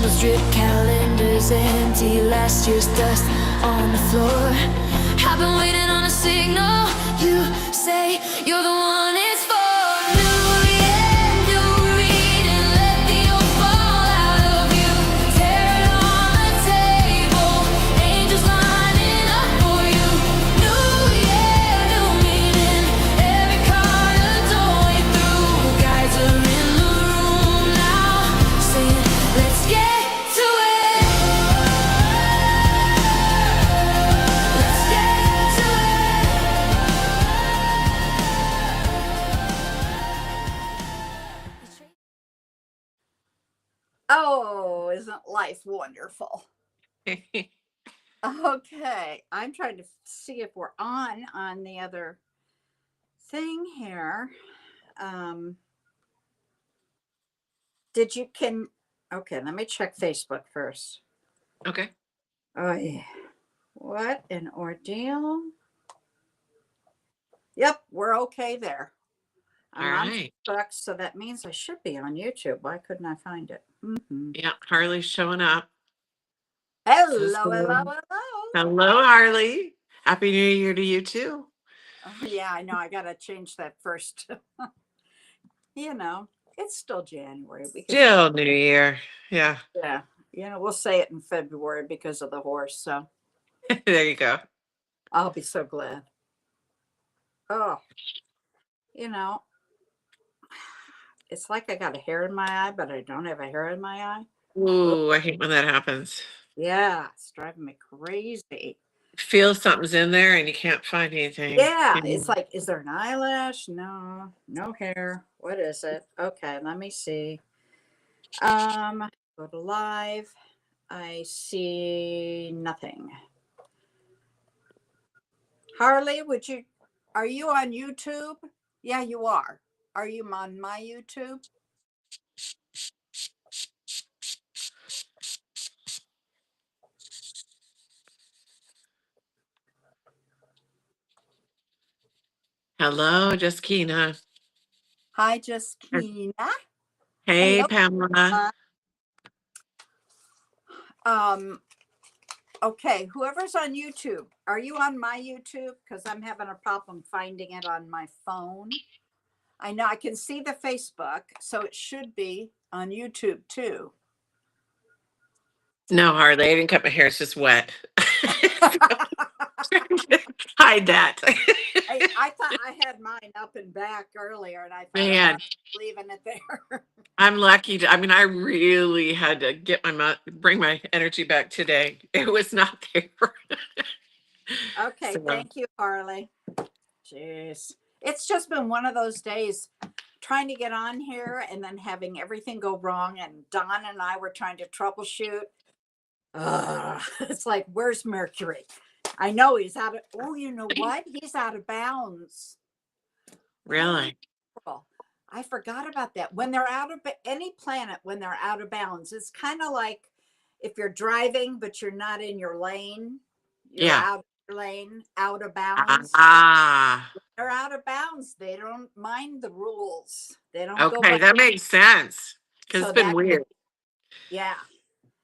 candles drip, calendars empty, last year's dust on the floor. I've been waiting on a signal. You say you're the one it's for. New year, new reading, let the old fall out of you. Tear it on the table, angels lining up for you. New year, new meaning, every card a doorway through. Guys are in the room now, saying, let's get to it. Let's get to it. Oh, isn't life wonderful? Okay, I'm trying to see if we're on the other thing here. Did you can okay, let me check Facebook first. Okay. Oh yeah. What an ordeal. Yep, we're okay there. All I'm on right. Facebook, so that means I should be on YouTube. Why couldn't I find it? Yeah, Harley's showing up. Hello, hello, hello. Hello, Harley. Happy New Year to you too. Oh, yeah, I know. I gotta change that first. It's still January. We can, Still New Year. Yeah. yeah, we'll say it in February because of the horse. So There you go. I'll be so glad. Oh, you know, it's like I got a hair in my eye, but I don't have a hair in my eye. Oh, Ooh, I hate when that happens. yeah, it's driving me crazy. Feel something's in there and you can't find anything. Yeah, it's like, is there an eyelash? No, no hair. What is it? Okay, let me see. Go to live. I see nothing. Harley, are you on YouTube? Yeah, you are. Are you on my YouTube? Hello, Justina. Hi, Justina. Hey, Hello. Pamela. Okay, whoever's on YouTube, are you on my YouTube? Because I'm having a problem finding it on my phone. I know I can see the Facebook, so it should be on YouTube too. No, Harley, I didn't cut my hair. It's just wet. Hide that. I thought I had mine up and back earlier, and I thought, oh, Man, I'm leaving it there. I'm lucky to, I mean, I really had to bring my energy back today. It was not there. Okay, So, thank you, Harley. Jeez. It's just been one of those days trying to get on here and then having everything go wrong. And Don and I were trying to troubleshoot. It's like, where's Mercury? I know he's out of, oh, you know what? He's out of bounds. really? Oh, I forgot about that. When they're out of any planet, when they're out of bounds, it's kind of like if you're driving, but you're not in your lane, you're Yeah. out of your lane, out of bounds. Ah, They're out of bounds. They don't mind the rules. They don't go okay. by. That makes sense because So it's been that, weird. yeah.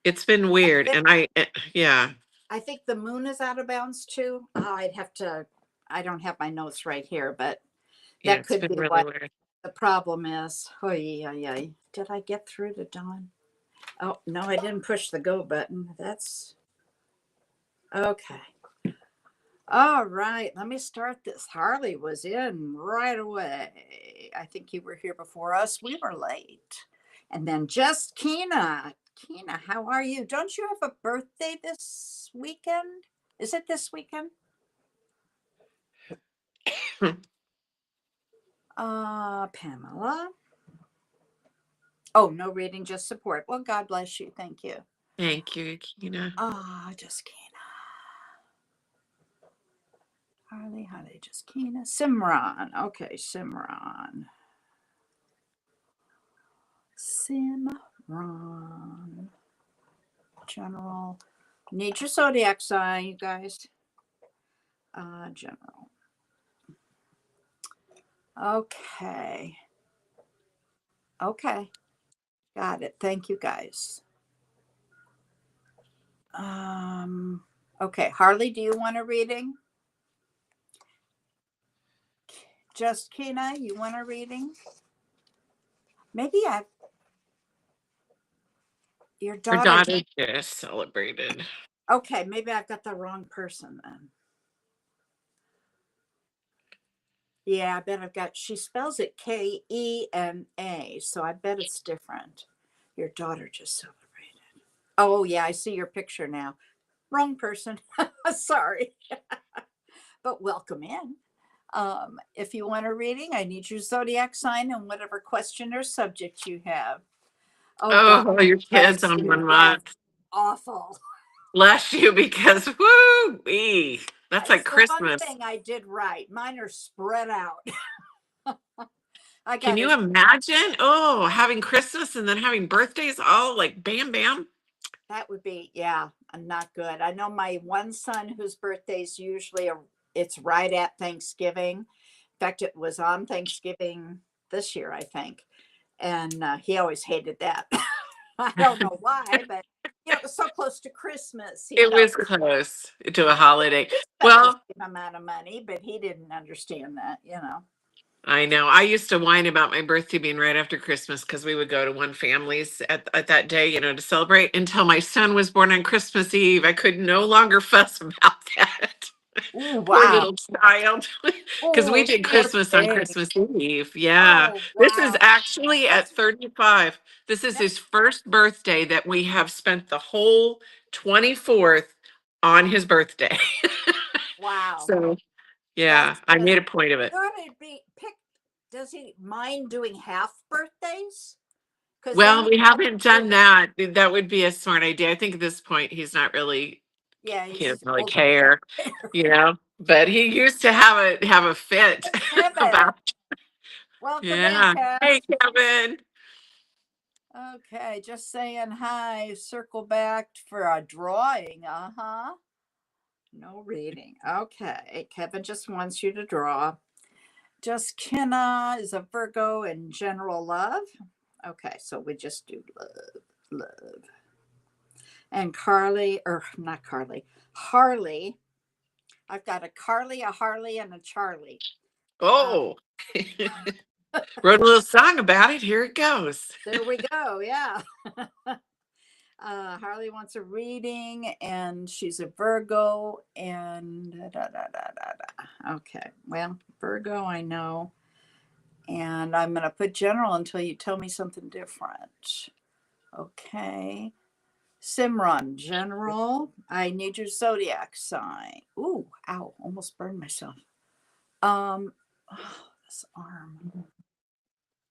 It's been weird. And yeah. I think the moon is out of bounds too. Oh, I don't have my notes right here, but Yeah, that it's could been be really what weird. the problem is. Oh, yeah. Did I get through to Dawn? Oh, no, I didn't push the go button. That's okay. All right, let me start this. Harley was in right away. I think you were here before us. We were late. And then just Keena. Keena, how are you? Don't you have a birthday this weekend? Is it this weekend? Pamela. Oh, no reading, just support. Well, God bless you. Thank you. Thank you, Kina. Just Keena. Harley, just Keena. Simran. Okay, Simran. General. Need your zodiac sign, you guys. General. Okay. Got it. Thank you, guys. Okay, Harley, do you want a reading? Just Kina, you want a reading? Maybe your Her daughter. daughter just celebrated. Okay, maybe I've got the wrong person then. Yeah, I bet I've got, she spells it Kena, so I bet it's different. Your daughter just celebrated. Oh, yeah, I see your picture now. Wrong person. Sorry. But welcome in. If you want a reading, I need your zodiac sign and whatever question or subject you have. Oh, God. Oh, your kids Bless on you. 1 month. That's awful. Bless you because woo, that's like It's the one Christmas. thing I did right. Mine are spread out. I Can got you it. imagine? Oh, having Christmas and then having birthdays all like bam, bam. That would be, yeah, not good. I know my one son whose birthday's usually it's right at Thanksgiving. In fact, it was on Thanksgiving this year, I think. And he always hated that. I don't know why, but it was so close to Christmas. He It felt was close to a holiday. we spent the Well, same amount of money, but he didn't understand that. I know. I used to whine about my birthday being right after Christmas because we would go to one family's at that day, to celebrate until my son was born on Christmas Eve. I could no longer fuss about that. Oh, Poor wow. little child. Because we Oh, did poor Christmas on thing. Christmas Eve. Yeah. Oh, This is wow. actually at That's 35. This is that, his first birthday that we have spent the whole 24th on his birthday. wow. So, yeah, That's I just made a point of it. good. It'd be pick. Does he mind doing half birthdays? Because then Well, you we have haven't to done that. That would be a smart idea. I think at this point he's not really, yeah, he he's doesn't really old. care, but he used to have a fit Kevin, about, welcome in, yeah. Kev. Hey, Kevin. Okay, just saying hi. Circle back for a drawing. Uh-huh. No reading. Okay, Kevin just wants you to draw. Just Kenna is a Virgo in general love. Okay, so we just do love. And Carly, or not Carly, Harley. I've got a Carly, a Harley, and a Charlie. Oh, wrote a little song about it. Here it goes. There we go. Yeah. Harley wants a reading, and she's a Virgo. And okay, well, Virgo, I know. And I'm going to put general until you tell me something different. Okay. Simran, general. I need your zodiac sign. Ooh, ow, almost burned myself. Oh, this arm.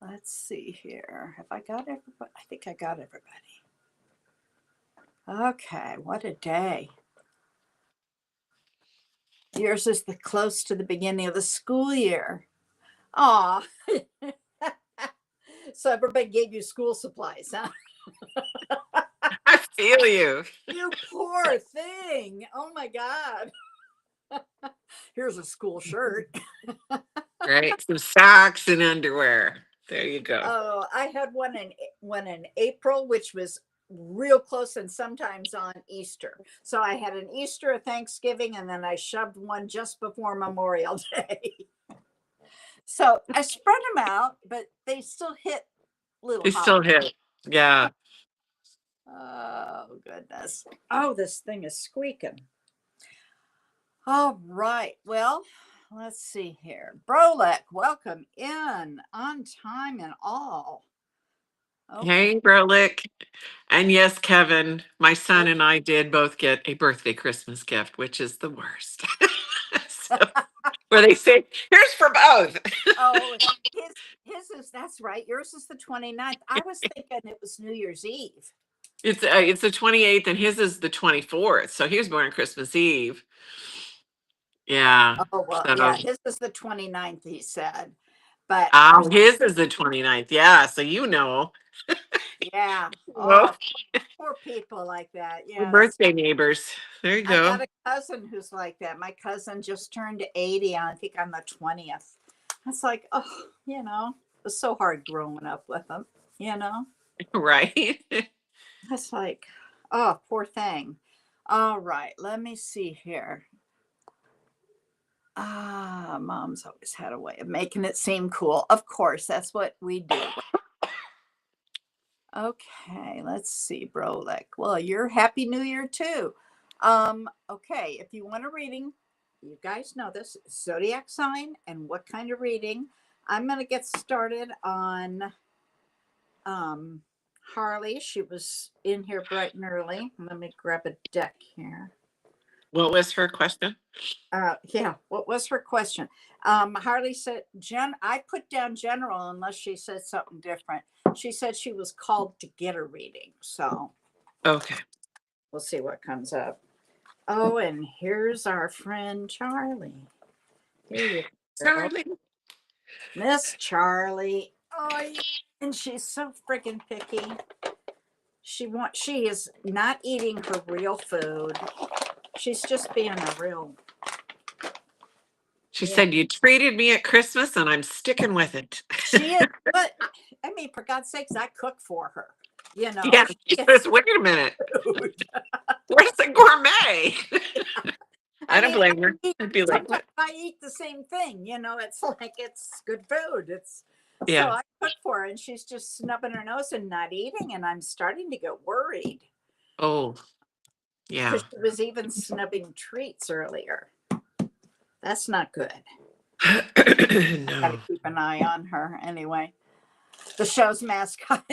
Let's see here. Have I got everybody? I think I got everybody. Okay, what a day. Yours is the close to the beginning of the school year. Aw. So everybody gave you school supplies, huh? I feel you. You poor thing. Oh my God. Here's a school shirt. Right. Some socks and underwear. There you go. Oh, I had one in April, which was real close, and sometimes on Easter. So I had an Easter, a Thanksgiving, and then I shoved one just before Memorial Day. So I spread them out, but they still hit little. They still hit. Yeah. Oh goodness. Oh, this thing is squeaking. All right. Well, let's see here. Brolek, welcome in on time and all. Okay. Hey, Brolick. And yes, Kevin, my son and I did both get a birthday Christmas gift, which is the worst. So, where they say, here's for both. Oh, his is, that's right. Yours is the 29th. I was thinking it was New Year's Eve. It's the 28th and his is the 24th. So he was born on Christmas Eve. Yeah. Oh, well, So, yeah, his is the 29th, he said. But his is the 29th. Yeah. So yeah. Well, Oh, poor people like that. we're Yeah, that's, birthday neighbors. There you I go. got a cousin who's like that. My cousin just turned 80, I think on the 20th. It's like, oh, it was so hard growing up with them. Right. It's like, oh, poor thing. All right, let me see here. Mom's always had a way of making it seem cool. Of course, that's what we do. Okay, let's see, Brolek. Well, you're Happy New Year too. Okay, if you want a reading, you guys know this zodiac sign and what kind of reading. I'm gonna get started on Harley. She was in here bright and early. Let me grab a deck here. What was her question? Yeah, what was her question? Harley said, I put down general unless she said something different. She said she was called to get a reading. So Okay. we'll see what comes up. Oh, and here's our friend Charlie. Here you go, Charlie. Miss Charlie. Oh, and she's so freaking picky. She is not eating her real food. She's just being a real. She Yeah. said, you treated me at Christmas and I'm sticking with it. She is, but I mean, for God's sakes, I cook for her. You know, Yeah. She says, wait a minute. Where's the gourmet? I don't blame her. I'd be like, what? I eat the same thing. You know, it's like it's good food. It's so Yeah. I cook for her, and she's just snubbing her nose and not eating, and I'm starting to get worried. Oh, yeah. Because she was even snubbing treats earlier. That's not good. No. Gotta keep an eye on her anyway. The show's mascot.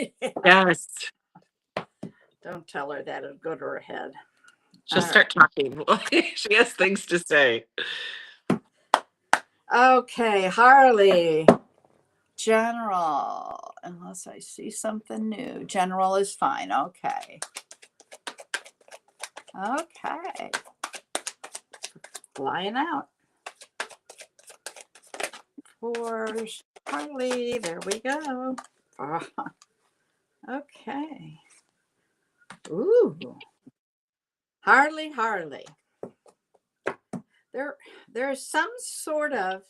Yes. Don't tell her that; it'll go to her head. She'll start talking. She has things to say. Okay, Harley. General, unless I see something new. General is fine. Okay. Okay. Flying out. For Harley, there we go. Okay. Ooh. Harley. There's some sort of,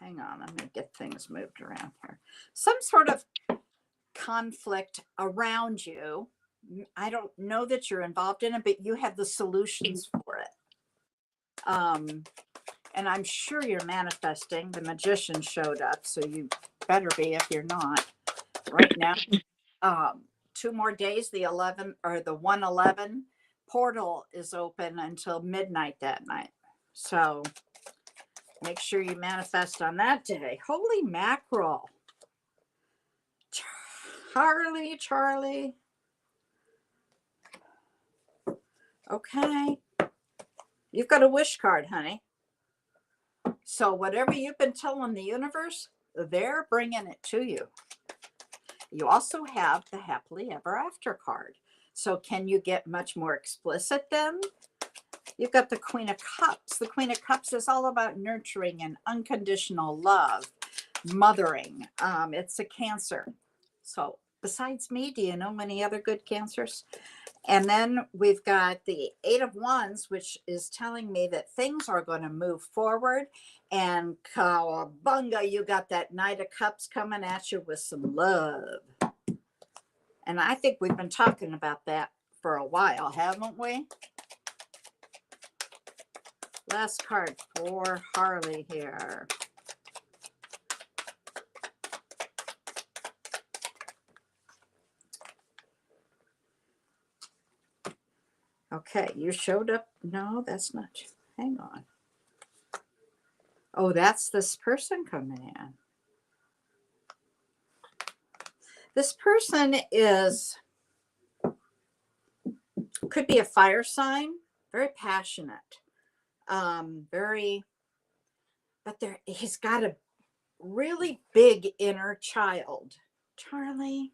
hang on, I'm going to get things moved around here. Some sort of conflict around you. I don't know that you're involved in it, but you have the solutions for it. And I'm sure you're manifesting. The magician showed up, so you better be if you're not right now. 2 more days, the 11 or the 111 portal is open until midnight that night. So make sure you manifest on that day. Holy mackerel. Charlie. Okay. You've got a wish card, honey. So whatever you've been telling the universe, they're bringing it to you. You also have the happily ever after card. So can you get much more explicit then? You've got the Queen of Cups. The Queen of Cups is all about nurturing and unconditional love, mothering. It's a Cancer. So besides me, do you know any other good Cancers? And then we've got the 8 of Wands, which is telling me that things are going to move forward. And cowabunga, you got that Knight of Cups coming at you with some love. And I think we've been talking about that for a while, haven't we? Last card for Harley here. Okay, you showed up. No, that's not. Hang on. Oh, that's this person coming in. This person could be a fire sign, very passionate, he's got a really big inner child. Charlie.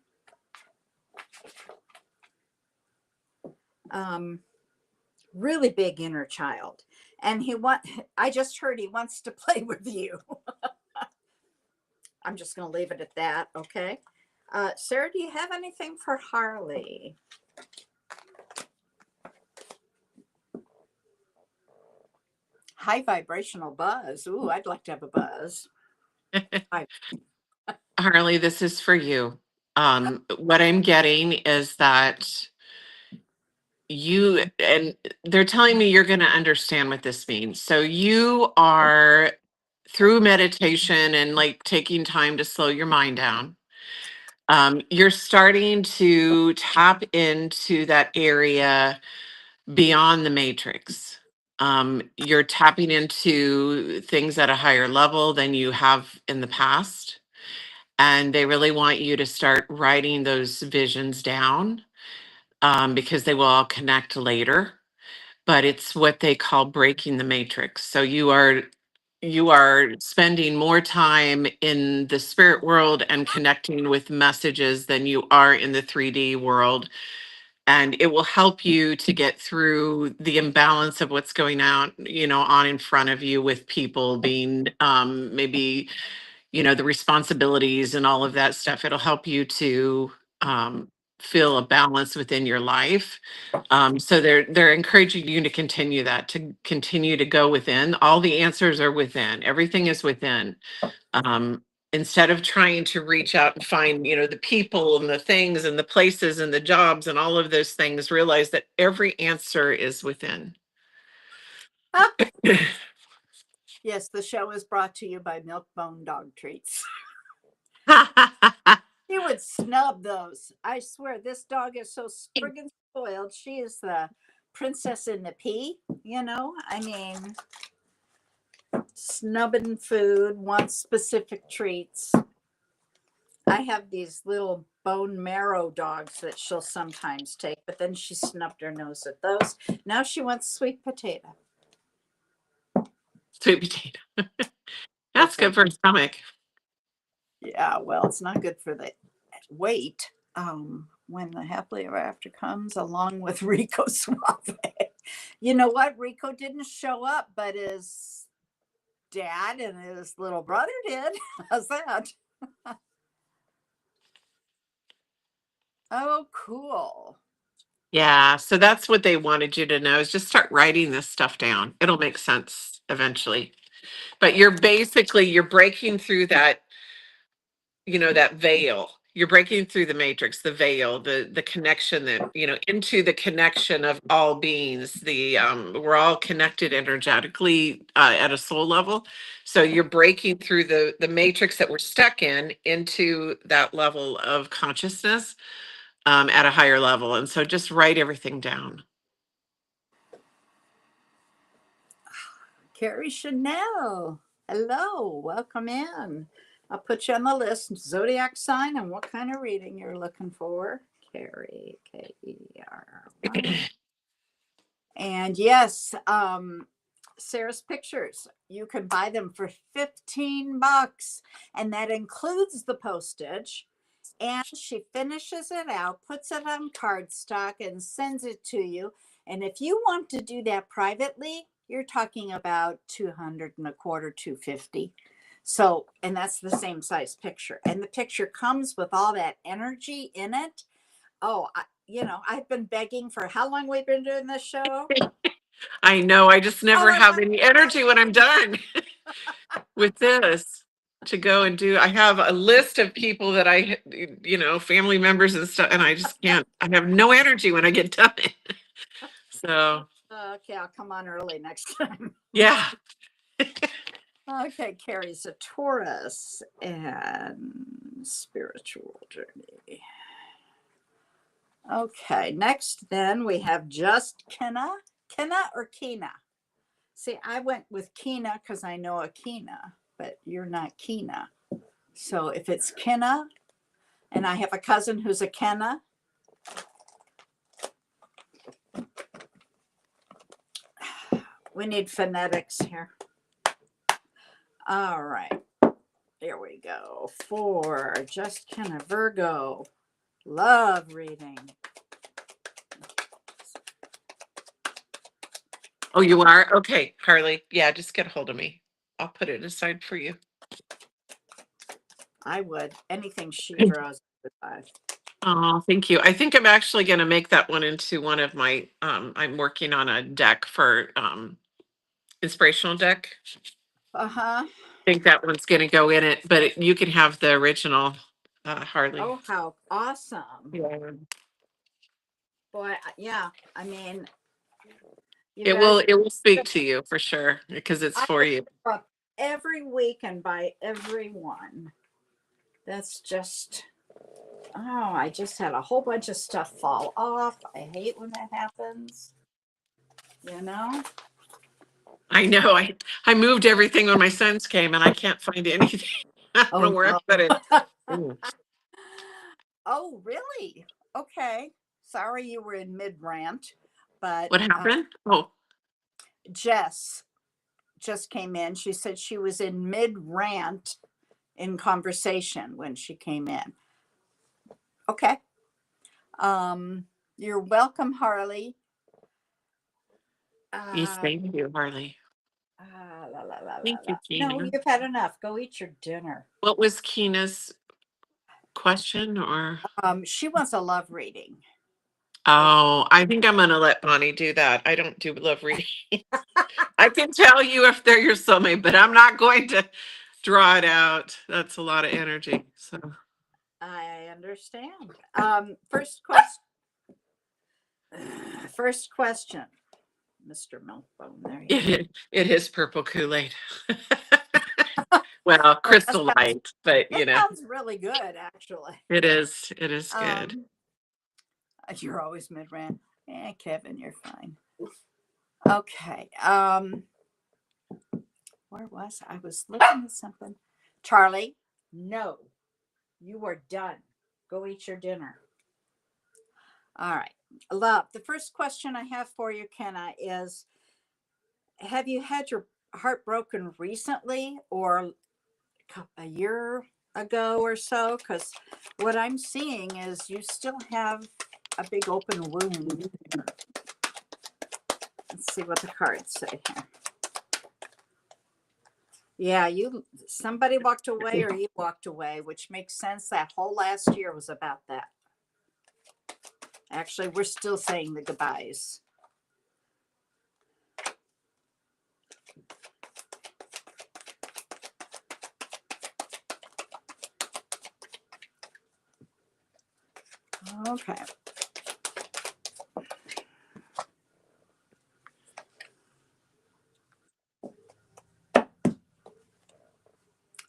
Really big inner child. And I just heard he wants to play with you. I'm just going to leave it at that. Okay. Sarah, do you have anything for Harley? High vibrational buzz. Ooh, I'd like to have a buzz. Harley, this is for you. What I'm getting is that and they're telling me you're going to understand what this means. So you are, through meditation and like taking time to slow your mind down, you're starting to tap into that area beyond the matrix. You're tapping into things at a higher level than you have in the past. And they really want you to start writing those visions down, because they will all connect later. But it's what they call breaking the matrix. So you are spending more time in the spirit world and connecting with messages than you are in the 3D world, and it will help you to get through the imbalance of what's going on in front of you, with people being, maybe, the responsibilities and all of that stuff. It'll help you to, feel a balance within your life. So they're encouraging you to continue that, to continue to go within. All the answers are within. Everything is within. um, Instead of trying to reach out and find, the people and the things and the places and the jobs and all of those things, realize that every answer is within. Yes, the show is brought to you by Milk-Bone Dog Treats. She would snub those. I swear, this dog is so friggin' spoiled. She is the princess in the pea, I mean, snubbing food, wants specific treats. I have these little bone marrow dogs that she'll sometimes take, but then she snubbed her nose at those. Now she wants sweet potato. Sweet potato. That's good for her stomach. Yeah, well, it's not good for the weight. When the happily ever after comes, along with Rico Suave. You know what? Rico didn't show up, but his dad and his little brother did. How's that? Oh, cool. Yeah, so that's what they wanted you to know, is just start writing this stuff down. It'll make sense eventually. But you're breaking through that, that veil. You're breaking through the matrix, the veil, the connection that, into the connection of all beings. We're all connected energetically, at a soul level. So you're breaking through the matrix that we're stuck in, into that level of consciousness, at a higher level. And so just write everything down. Carrie Chanel. Hello, welcome in. I'll put you on the list. Zodiac sign and what kind of reading you're looking for. Carrie, K-E-R-Y. And yes, Sarah's pictures, you can buy them for $15, and that includes the postage. And she finishes it out, puts it on cardstock, and sends it to you. And if you want to do that privately, you're talking about $200 and a quarter, $250. So, and that's the same size picture. And the picture comes with all that energy in it. Oh, I've been begging for how long we've been doing this show? I know. I just never have my any energy when I'm done with this to go and do. I have a list of people that family members and stuff, and I just can't. I have no energy when I get done. So, Okay, I'll come on early next time. yeah. Okay, Carrie's a Taurus and spiritual journey. Okay, next then we have just Kenna. Kenna or Kina? See, I went with Kina because I know a Kina, but you're not Kina. So if it's Kenna, and I have a cousin who's a Kenna. We need phonetics here. All right. There we go. For just Kenna, Virgo. Love reading. Oh, you are? Okay, Harley. Yeah, just get a hold of me. I'll put it aside for you. I would. Anything she draws. Oh, thank you. I think I'm actually going to make that one into one of my, I'm working on a deck for, inspirational deck. Uh-huh. I think that one's going to go in it, but you can have the original, Harley. Oh, how awesome. Yeah. Boy, yeah. I mean, you It guys, will speak to you for sure because it's I for get you. up every week and by everyone. That's just, oh, I just had a whole bunch of stuff fall off. I hate when that happens. You know? I know. I moved everything when my sons came and I can't find anything. I don't know Oh where I no. put it. Ooh. Oh, really? Okay. Sorry you were in mid rant, but What happened? Oh, Jess just came in. She said she was in mid rant in conversation when she came in. Okay. You're welcome, Harley. yes, Uh, thank you, Harley. la, la, la, la, Thank la. you, No, Gina. you've had enough. Go eat your dinner. What was Kina's question or? She wants a love reading. If Oh, I think I'm gonna let Bonnie do that. I don't do love reading. I can tell you if they're your soulmate, but I'm not going to draw it out. That's a lot of energy. So I understand. First question. First question, Mr. Milkbone. There you go. it is purple Kool-Aid. Well, Oh, that crystal sounds light, but that sounds really good, actually. it is. It is good. Um, you're always mid rant. Kevin, you're fine. Okay. Where was I? I was looking at something. Charlie, no, you are done. Go eat your dinner. All right. Love. The first question I have for you, Kenna, is have you had your heart broken recently or a year ago or so? Because what I'm seeing is you still have a big open wound. Let's see what the cards say here. Yeah, somebody walked away or you walked away, which makes sense. That whole last year was about that. Actually, we're still saying the goodbyes. Okay.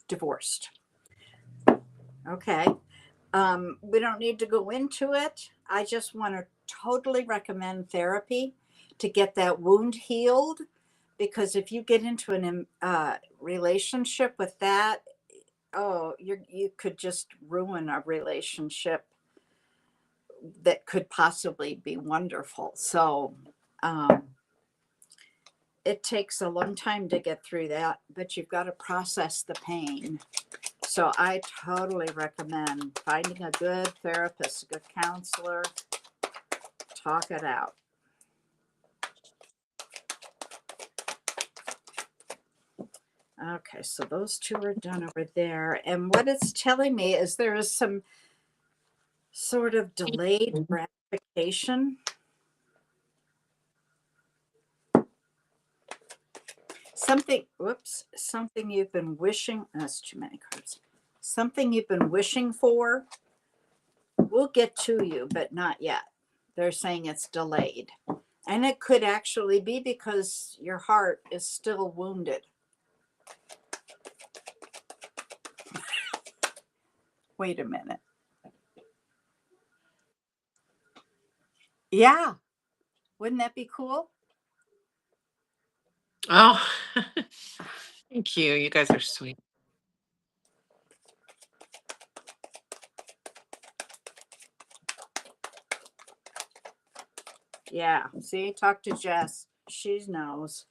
Divorced. Okay. We don't need to go into it. I just want to totally recommend therapy to get that wound healed. Because if you get into a relationship with that, oh, you could just ruin a relationship that could possibly be wonderful. So it takes a long time to get through that, but you've got to process the pain. So I totally recommend finding a good therapist, a good counselor, talk it out. Okay, so those two are done over there. And what it's telling me is there is some sort of delayed gratification. Something you've been wishing, that's too many cards. Something you've been wishing for will get to you, but not yet. They're saying it's delayed. And it could actually be because your heart is still wounded. Wait a minute. Yeah. Wouldn't that be cool? Oh, thank you. You guys are sweet. Yeah. See, talk to Jess. She knows.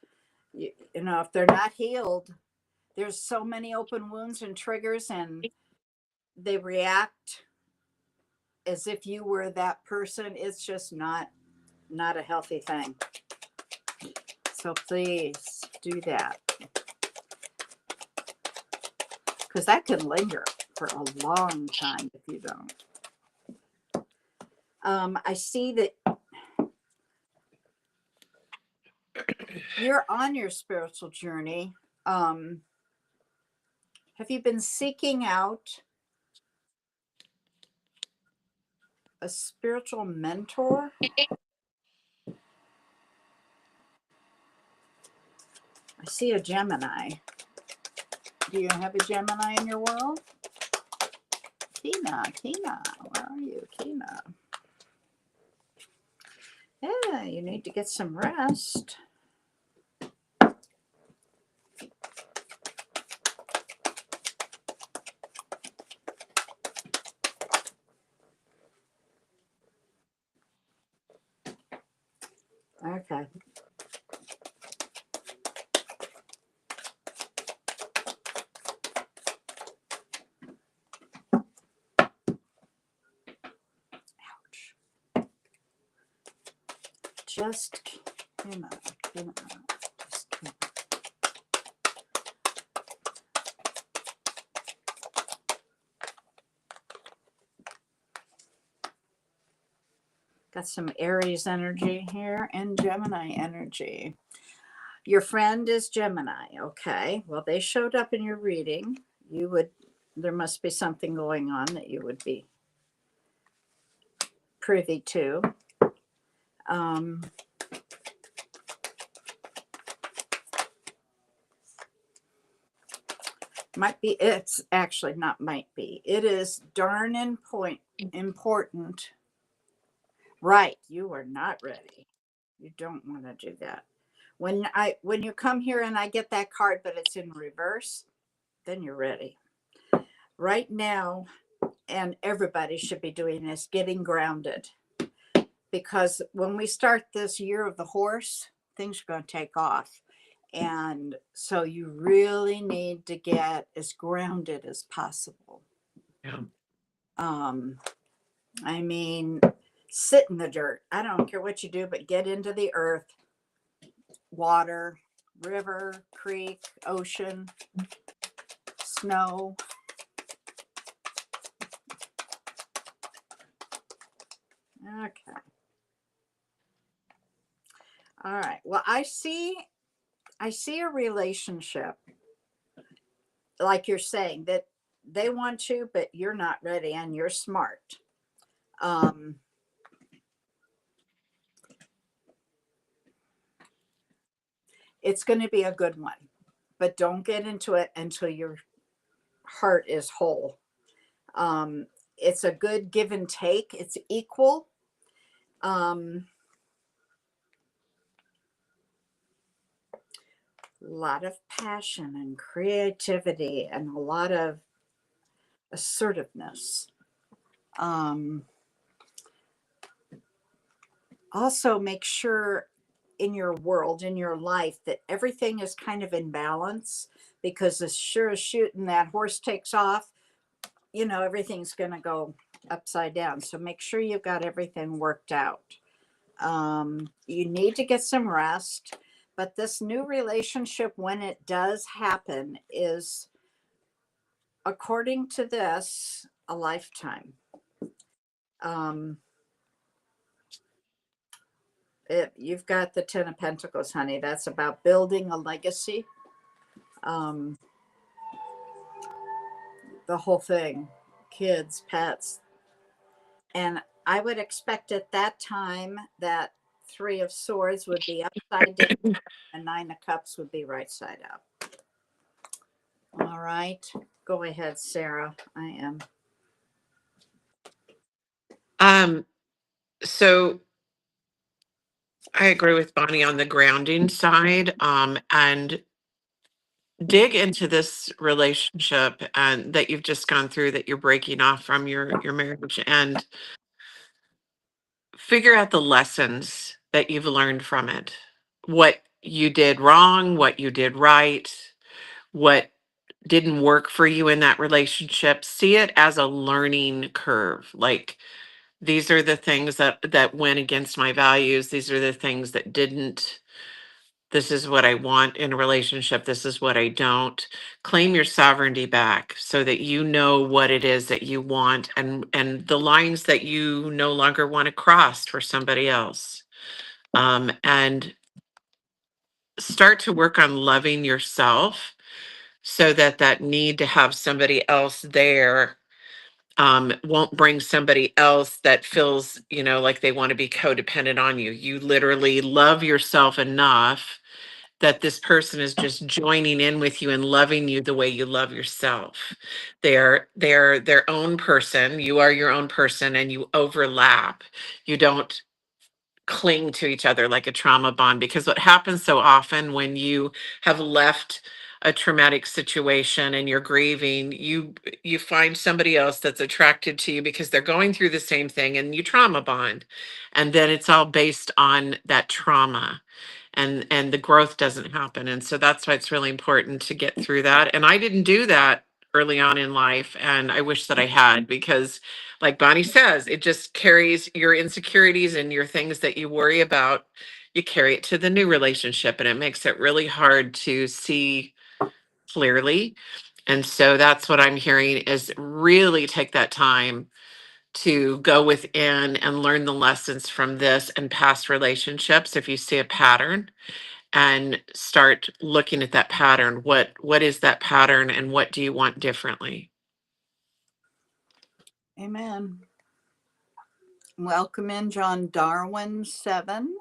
You know, if they're not healed, there's so many open wounds and triggers, and they react as if you were that person. It's just not a healthy thing. So please do that, because that can linger for a long time if you don't. I see that you're on your spiritual journey. Have you been seeking out a spiritual mentor. I see a Gemini. Do you have a Gemini in your world? Kina, where are you, Kina? Yeah, you need to get some rest. Okay. Ouch. Just Kina. Just Kina. Got some Aries energy here and Gemini energy. Your friend is Gemini. Okay. Well, they showed up in your reading. There must be something going on that you would be privy to. It's actually not might be. It is darn important. Right. You are not ready. You don't want to do that. When you come here and I get that card, but it's in reverse, then you're ready. Right now, and everybody should be doing this, getting grounded. Because when we start this year of the horse, things are going to take off. And so you really need to get as grounded as possible. Yeah. I mean, sit in the dirt. I don't care what you do, but get into the earth, water, river, creek, ocean, snow. Okay. All right. Well, I see a relationship, like you're saying, that they want you, but you're not ready and you're smart. It's going to be a good one, but don't get into it until your heart is whole. It's a good give and take. It's equal. A lot of passion and creativity and a lot of assertiveness. Also, make sure in your world, in your life, that everything is kind of in balance, because as sure as shooting that horse takes off, everything's going to go upside down. So make sure you've got everything worked out. You need to get some rest, but this new relationship, when it does happen, is, according to this, a lifetime. You've got the 10 of Pentacles, honey. That's about building a legacy. The whole thing, kids, pets. And I would expect at that time that 3 of Swords would be upside down and 9 of Cups would be right side up. All right. Go ahead, Sarah. I am. So I agree with Bonnie on the grounding side, and dig into this relationship and that you've just gone through, that you're breaking off from your marriage, and figure out the lessons that you've learned from it. What you did wrong, what you did right, what didn't work for you in that relationship. See it as a learning curve. Like, these are the things that went against my values. These are the things that didn't. This is what I want in a relationship. This is what I don't. Claim your sovereignty back so that you know what it is that you want, and the lines that you no longer want to cross for somebody else. And start to work on loving yourself so that need to have somebody else there won't bring somebody else that feels, like they want to be codependent on you. You literally love yourself enough that this person is just joining in with you and loving you the way you love yourself. They're their own person. You are your own person, and you overlap. You don't cling to each other like a trauma bond, because what happens so often when you have left a traumatic situation and you're grieving, you find somebody else that's attracted to you because they're going through the same thing, and you trauma bond, and then it's all based on that trauma, and the growth doesn't happen. And so that's why it's really important to get through that. And I didn't do that early on in life, and I wish that I had, because like Bonnie says, it just carries your insecurities and your things that you worry about, you carry it to the new relationship, and it makes it really hard to see clearly. And so that's what I'm hearing, is really take that time to go within and learn the lessons from this and past relationships. If you see a pattern, and start looking at that pattern, what is that pattern, and what do you want differently? Amen. Welcome in, John Darwin 7.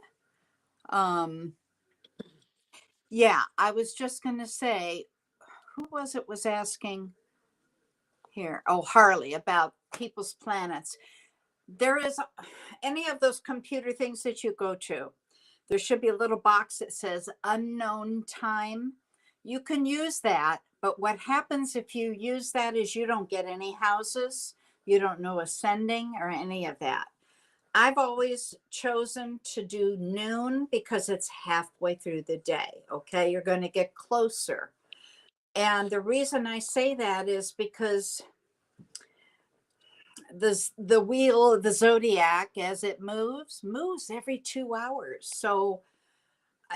Yeah, I was just going to say, who was asking here? Oh, Harley, about people's planets. There is any of those computer things that you go to, there should be a little box that says unknown time. You can use that, but what happens if you use that is you don't get any houses, you don't know ascending or any of that. I've always chosen to do noon because it's halfway through the day. Okay, you're going to get closer. And the reason I say that is because the wheel of the zodiac, as it moves every 2 hours. So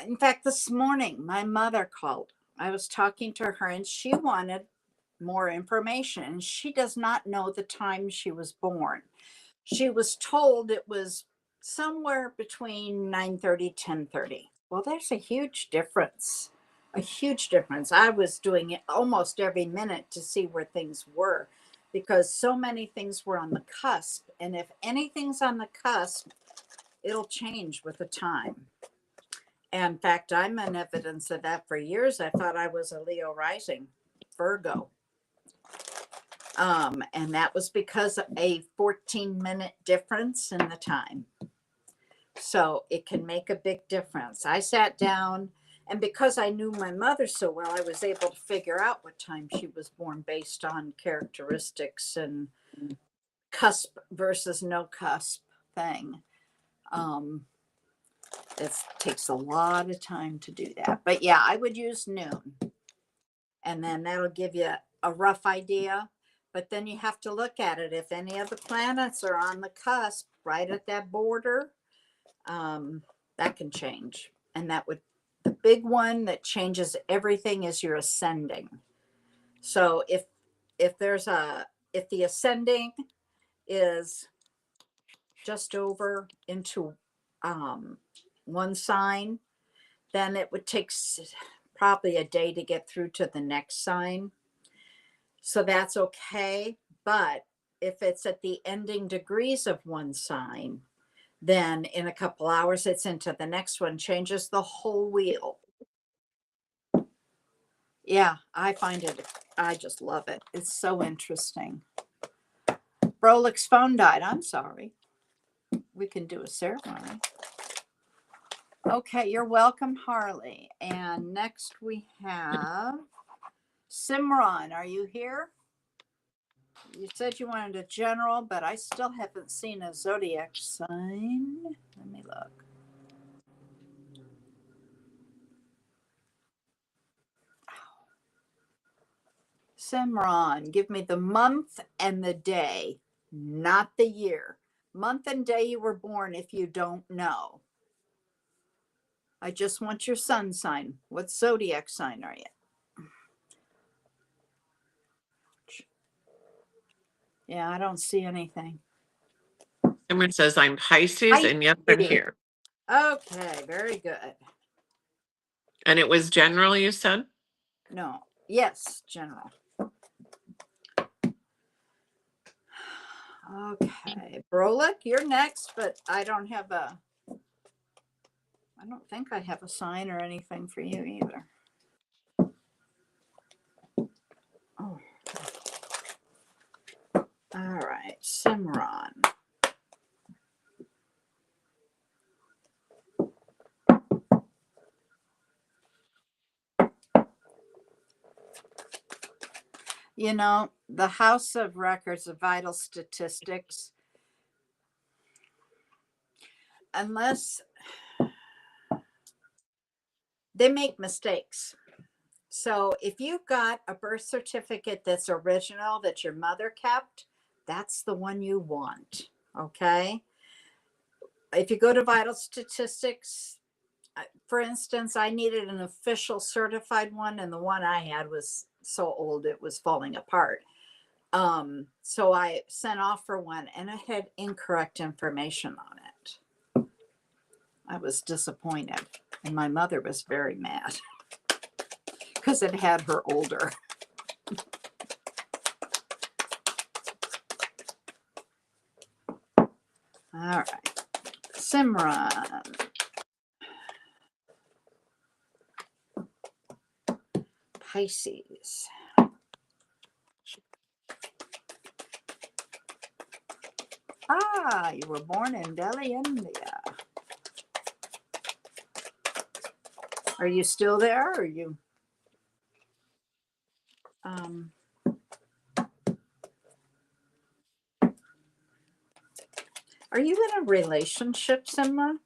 in fact, this morning my mother called. I was talking to her and she wanted more information. She does not know the time she was born. She was told it was somewhere between 9:30, 10:30. Well, there's a huge difference. A huge difference. I was doing it almost every minute to see where things were, because so many things were on the cusp. And if anything's on the cusp, it'll change with the time. And in fact, I'm an evidence of that. For years, I thought I was a Leo rising, Virgo. And that was because of a 14-minute difference in the time. So it can make a big difference. I sat down, and because I knew my mother so well, I was able to figure out what time she was born based on characteristics and cusp versus no cusp thing. It takes a lot of time to do that. But yeah, I would use noon. And then that'll give you a rough idea. But then you have to look at it. If any of the planets are on the cusp, right at that border, that can change. And that would, the big one that changes everything is your ascending. So if the ascending is just over into one sign, then it would take probably a day to get through to the next sign. So that's okay. But if it's at the ending degrees of one sign, then in a couple hours it's into the next one, changes the whole wheel. Yeah, I find it, I just love it. It's so interesting. Brolik's phone died. I'm sorry. We can do a ceremony. Okay, you're welcome, Harley. And next we have Simran. Are you here? You said you wanted a general, but I still haven't seen a zodiac sign. Let me look. Simran, give me the month and the day, not the year. Month and day you were born if you don't know. I just want your sun sign. What zodiac sign are you? Yeah, I don't see anything. Someone says I'm Pisces, and yes, I'm here. Okay, very good. And it was general, you said? No, yes, general. Okay, Brolick, you're next, but I don't think I have a sign or anything for you either. Oh. All right, Simran. You know, the House of Records of Vital Statistics, unless they make mistakes. So if you've got a birth certificate that's original that your mother kept, that's the one you want. Okay. If you go to Vital Statistics, for instance, I needed an official certified one, and the one I had was so old it was falling apart. So I sent off for one, and it had incorrect information on it. I was disappointed, and my mother was very mad because it had her older. All right, Simran. Pisces. Ah, you were born in Delhi, India. Are you still there? Or are you? Are you in a relationship, Simran?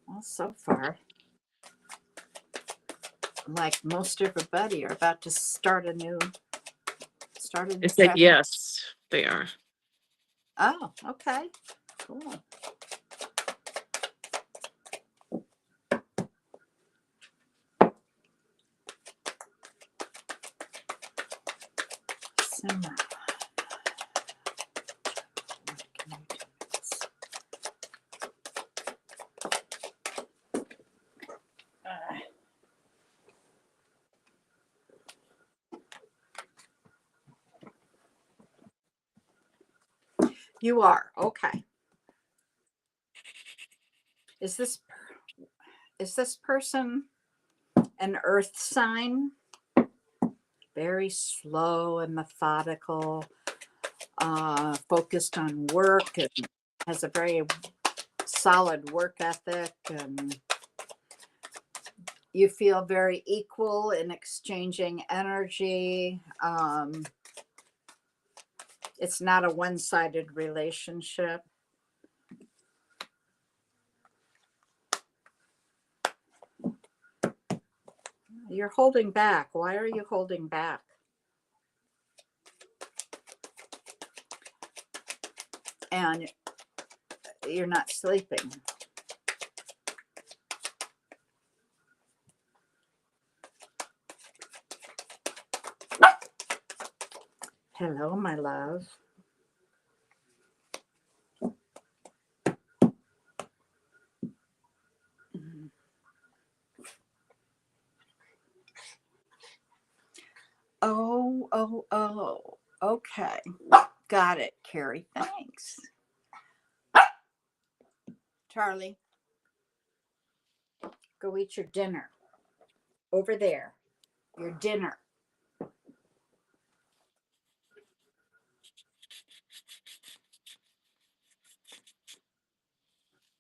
Well, so far, like most everybody, are about to start a new It said chapter. yes, they are. Oh, okay, cool. Simran. You are okay. Is this person an earth sign? Very slow and methodical, focused on work, and has a very solid work ethic, and you feel very equal in exchanging energy. It's not a one-sided relationship. You're holding back. Why are you holding back? And you're not sleeping. Hello, my love. Oh, okay. Got it, Carrie. Thanks. Charlie, go eat your dinner. Over there. Your dinner.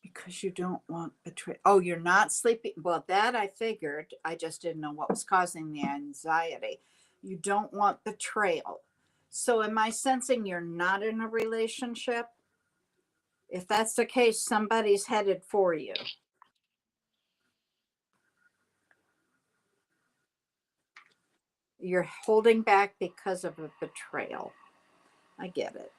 Because you don't want betrayal. Oh, you're not sleeping. Well, that I figured. I just didn't know what was causing the anxiety. You don't want betrayal. So am I sensing you're not in a relationship? If that's the case, somebody's headed for you. You're holding back because of a betrayal. I get it.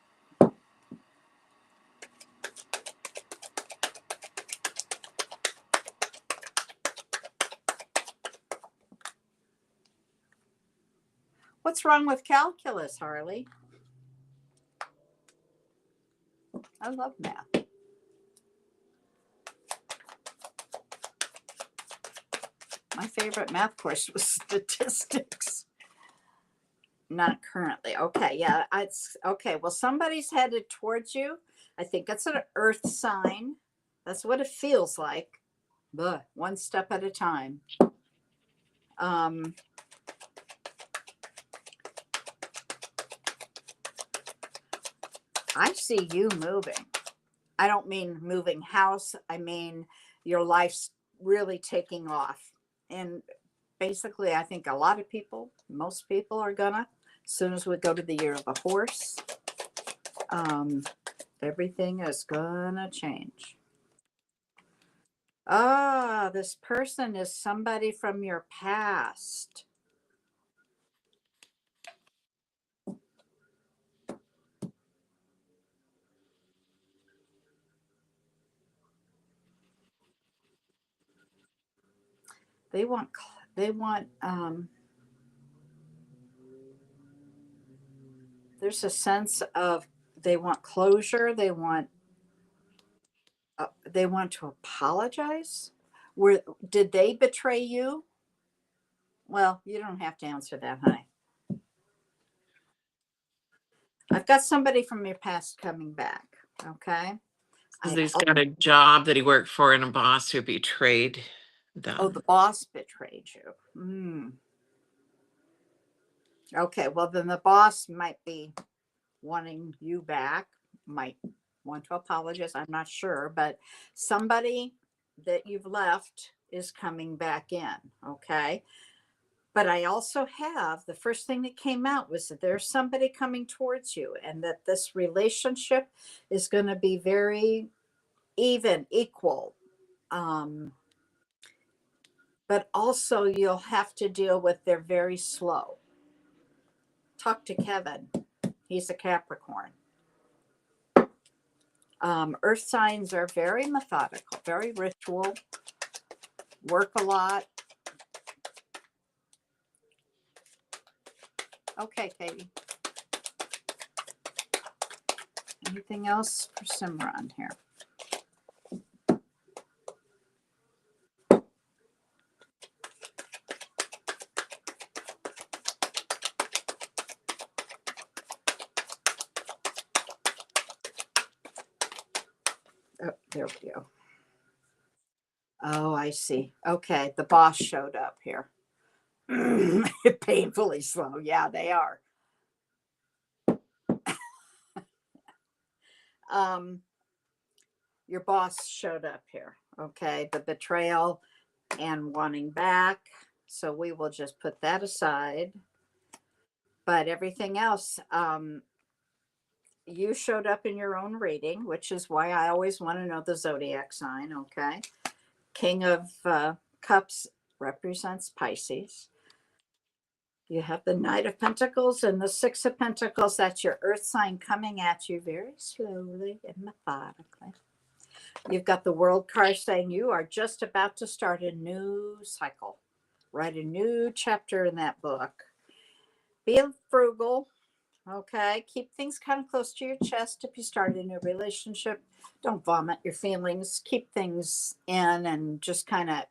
What's wrong with calculus, Harley? I love math. My favorite math course was statistics. Not currently. Okay, yeah, it's okay. Well, somebody's headed towards you. I think it's an earth sign. That's what it feels like. But one step at a time. I see you moving. I don't mean moving house. I mean your life's really taking off. And basically, I think a lot of people, most people are gonna, as soon as we go to the year of the horse, everything is gonna change. Ah, this person is somebody from your past. They want, they want, there's a sense of they want closure. They want to apologize. Were did they betray you? Well, you don't have to answer that, honey. I've got somebody from your past coming back. Okay. He's got a job that he worked for and a boss who betrayed them. Oh, the boss betrayed you. Okay, well then the boss might be wanting you back, might want to apologize. I'm not sure, but somebody that you've left is coming back in. Okay. But I also have the first thing that came out was that there's somebody coming towards you and that this relationship is going to be very even, equal. But also you'll have to deal with they're very slow. Talk to Kevin. He's a Capricorn. Earth signs are very methodical, very ritual, work a lot. Okay, Katie. Anything else for Simran here? Oh, there we go. Oh, I see. Okay, the boss showed up here. Painfully slow. Yeah, they are. Your boss showed up here. Okay, the betrayal and wanting back. So we will just put that aside. But everything else, you showed up in your own reading, which is why I always want to know the zodiac sign. Okay, King of Cups represents Pisces. You have the Knight of Pentacles and the Six of Pentacles. That's your earth sign coming at you very slowly and methodically. You've got the World card saying you are just about to start a new cycle. Write a new chapter in that book. Be frugal. Okay. Keep things kind of close to your chest if you start a new relationship. Don't vomit your feelings. Keep things in and just kind of,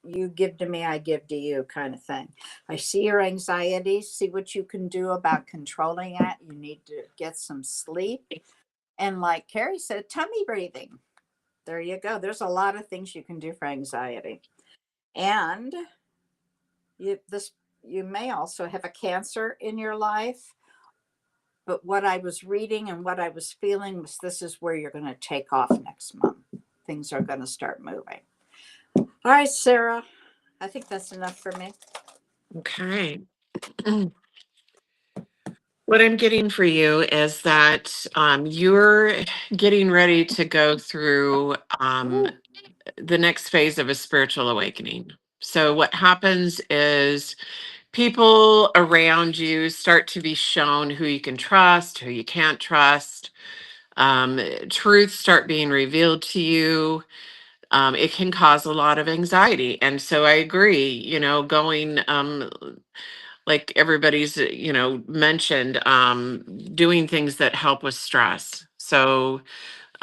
you give to me, I give to you kind of thing. I see your anxiety. See what you can do about controlling it. You need to get some sleep. And like Carrie said, tummy breathing. There you go. There's a lot of things you can do for anxiety. And you may also have a Cancer in your life. But what I was reading and what I was feeling was this is where you're going to take off next month. Things are going to start moving. All right, Sarah. I think that's enough for me. Okay. What I'm getting for you is that you're getting ready to go through the next phase of a spiritual awakening. So what happens is people around you start to be shown who you can trust, who you can't trust. Truths start being revealed to you. It can cause a lot of anxiety. And so I agree, going like everybody's, mentioned, doing things that help with stress. So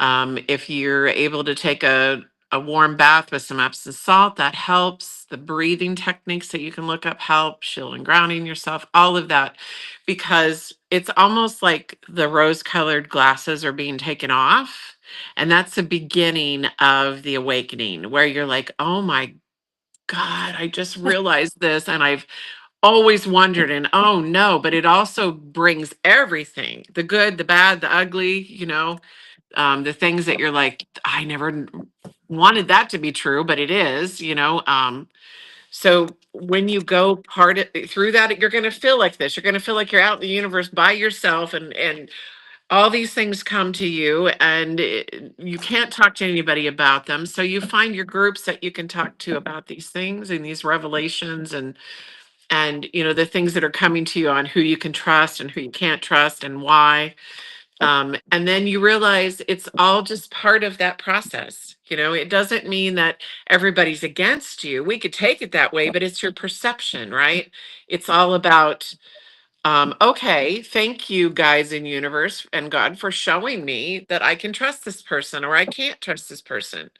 If you're able to take a warm bath with some Epsom salt, that helps. The breathing techniques that you can look up help, shield and grounding yourself, all of that, because it's almost like the rose-colored glasses are being taken off. And that's the beginning of the awakening where you're like, oh my God, I just realized this. And I've always wondered, and oh no, but it also brings everything, the good, the bad, the ugly, the things that you're like, I never wanted that to be true, but it is, so when you go through that, you're going to feel like this. You're going to feel like you're out in the universe by yourself, and all these things come to you, and you can't talk to anybody about them. So you find your groups that you can talk to about these things and these revelations, and the things that are coming to you on who you can trust and who you can't trust and why. And then you realize it's all just part of that process. It doesn't mean that everybody's against you. We could take it that way, but it's your perception, right? It's all about, okay, thank you, guys in universe and God, for showing me that I can trust this person or I can't trust this person.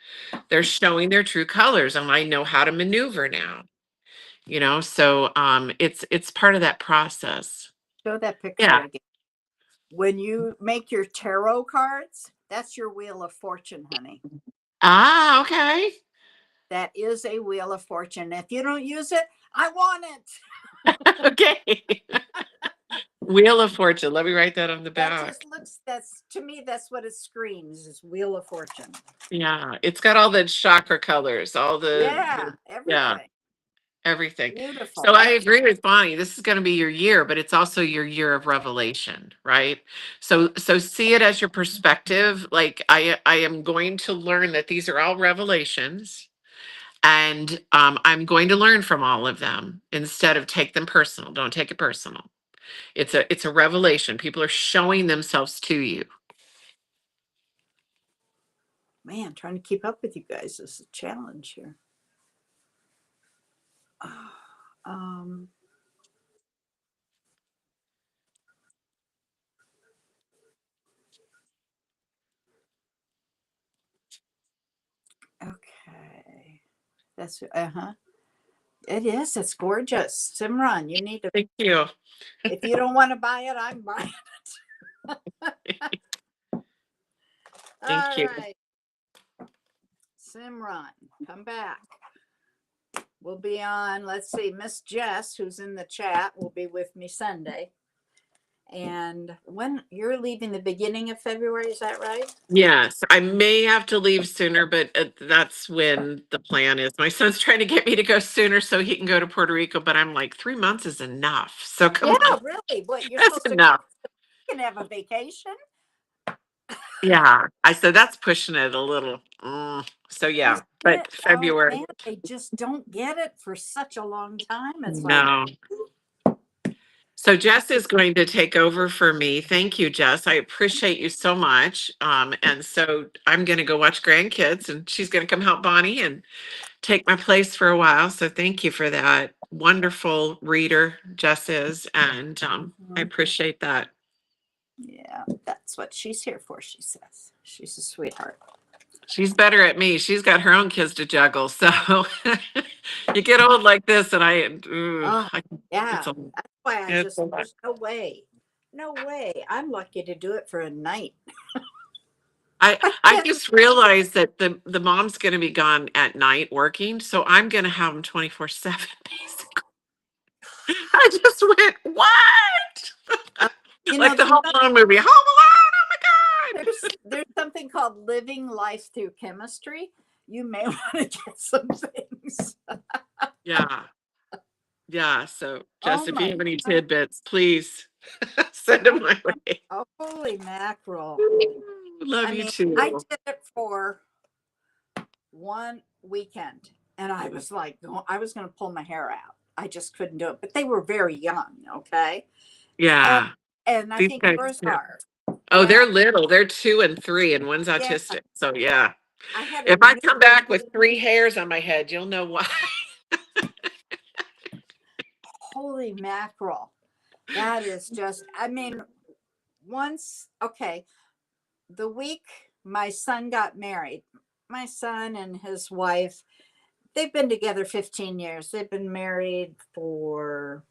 They're showing their true colors and I know how to maneuver now. So it's part of that process. Show that picture Yeah. again. When you make your tarot cards, that's your wheel of fortune, honey. Ah, okay. That is a wheel of fortune. If you don't use it, I want it. Okay. Wheel of Fortune. Let me write that on the That back. just looks, to me, that's what it screams, is wheel of fortune. Yeah. It's got all the chakra colors, all Yeah, yeah, everything. everything. Beautiful. So I agree with Bonnie. This is going to be your year, but it's also your year of revelation, right? So see it as your perspective. Like I am going to learn that these are all revelations. And I'm going to learn from all of them instead of take them personal. Don't take it personal. It's a revelation. People are showing themselves to you. Man, trying to keep up with you guys is a challenge here. Um, okay. That's, it is. It's gorgeous. Simran, you need to, Thank you. if you don't want to buy it, I'm buying it. Thank All you. right. Simran, come back. We'll be on, let's see, Miss Jess, who's in the chat, will be with me Sunday. And when you're leaving the beginning of February, is that right? Yes, I may have to leave sooner, but that's when the plan is. My son's trying to get me to go sooner so he can go to Puerto Rico, but I'm like, 3 months is enough. So come on, Really? What, you're that's supposed to enough. can have a vacation? Yeah, I said that's pushing it a little. So yeah, but Oh February. man, they just don't get it for such a long time. It's like, No. So Jess is going to take over for me. Thank you, Jess. I appreciate you so much. And so I'm going to go watch grandkids, and she's going to come help Bonnie and take my place for a while. So thank you for that. Wonderful reader, Jess is, and I appreciate that. yeah, that's what she's here for, she says. She's a sweetheart. She's better at me. She's got her own kids to juggle. So you get old like this, and Yeah, it's a, that's why it's a lot. there's no way. No way. I'm lucky to do it for a night. I just realized that the mom's going to be gone at night working, so I'm going to have them 24/7 basically. I just went, what? Like the Home Alone movie, Home Alone. Oh my God. There's something called living life through chemistry. You may want to get some things. Yeah. Yeah. So Jess, if you my have any God. tidbits, please send them my way. Oh, holy mackerel. Love you too. I did it for one weekend and I was like, I was going to pull my hair out. I just couldn't do it, but they were very young. Okay. Yeah. And I These think guys, yours yeah. are. Oh, Yeah. they're little. They're 2 and 3, and one's autistic. So yeah. If I come back with 3 hairs on my head, you'll know why. Holy mackerel. That is just, once, okay. The week my son got married. My son and his wife, they've been together 15 years. They've been married for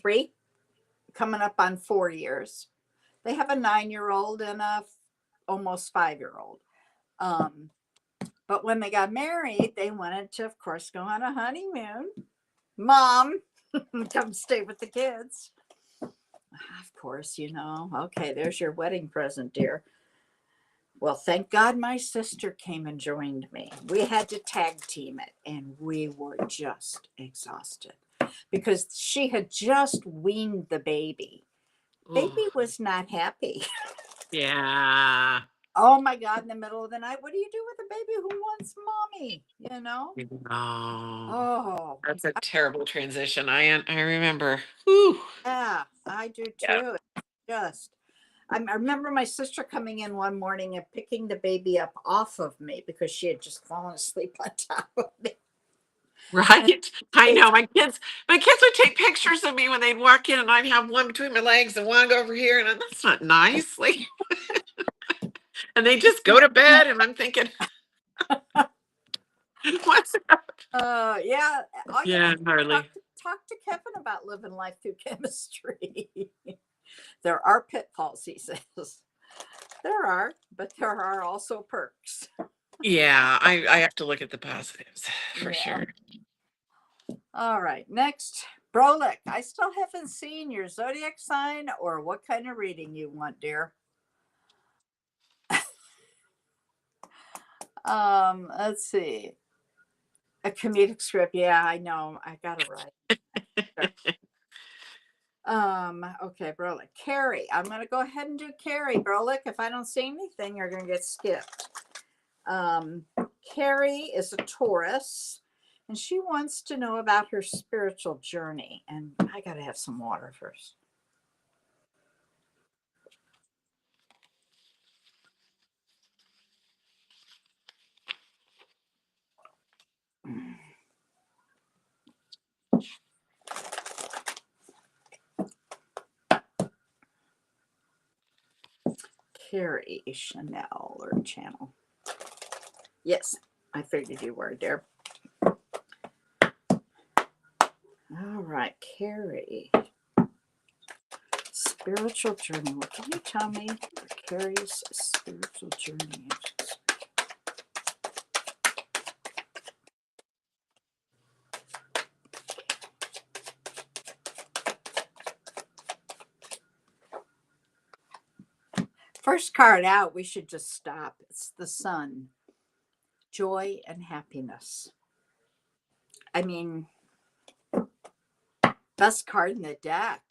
3, coming up on 4 years. They have a 9-year-old and a almost 5-year-old. But when they got married, they wanted to, of course, go on a honeymoon. Mom, come stay with the kids. Of course, okay, there's your wedding present, dear. Well, thank God my sister came and joined me. We had to tag team it, and we were just exhausted because she had just weaned the baby. Ooh, Baby was not happy. yeah. Oh my God, in the middle of the night, what do you do with a baby who wants mommy? Oh, Oh, that's a terrible transition. I remember. Whew. yeah, I do Yeah. too. Just, I remember my sister coming in one morning and picking the baby up off of me because she had just fallen asleep on top of me. Right. I It's, know my kids would take pictures of me when they'd walk in and I'd have one between my legs and one go over here. And that's not nice. Like, and they just go to bed and I'm thinking, what's up? yeah, all you Yeah, have to Harley. talk to Kevin about living life through chemistry. There are pitfalls, he says. There are, but there are also perks. Yeah, I have to look at the positives for Yeah. sure. All right. Next, Brolic. I still haven't seen your zodiac sign or what kind of reading you want, dear. Let's see. A comedic script. Yeah, I know. I got it right. Okay, Brolic. Carrie. I'm gonna go ahead and do Carrie, Brolic. If I don't see anything, you're gonna get skipped. Um, Carrie is a Taurus, and she wants to know about her spiritual journey. And I gotta have some water first. Carrie Chanel or Channel. Yes, I figured you were there. All right, Carrie. Spiritual journey. What can you tell me for Carrie's spiritual journey? First card out, we should just stop. It's the sun. Joy and happiness. I mean, best card in the deck.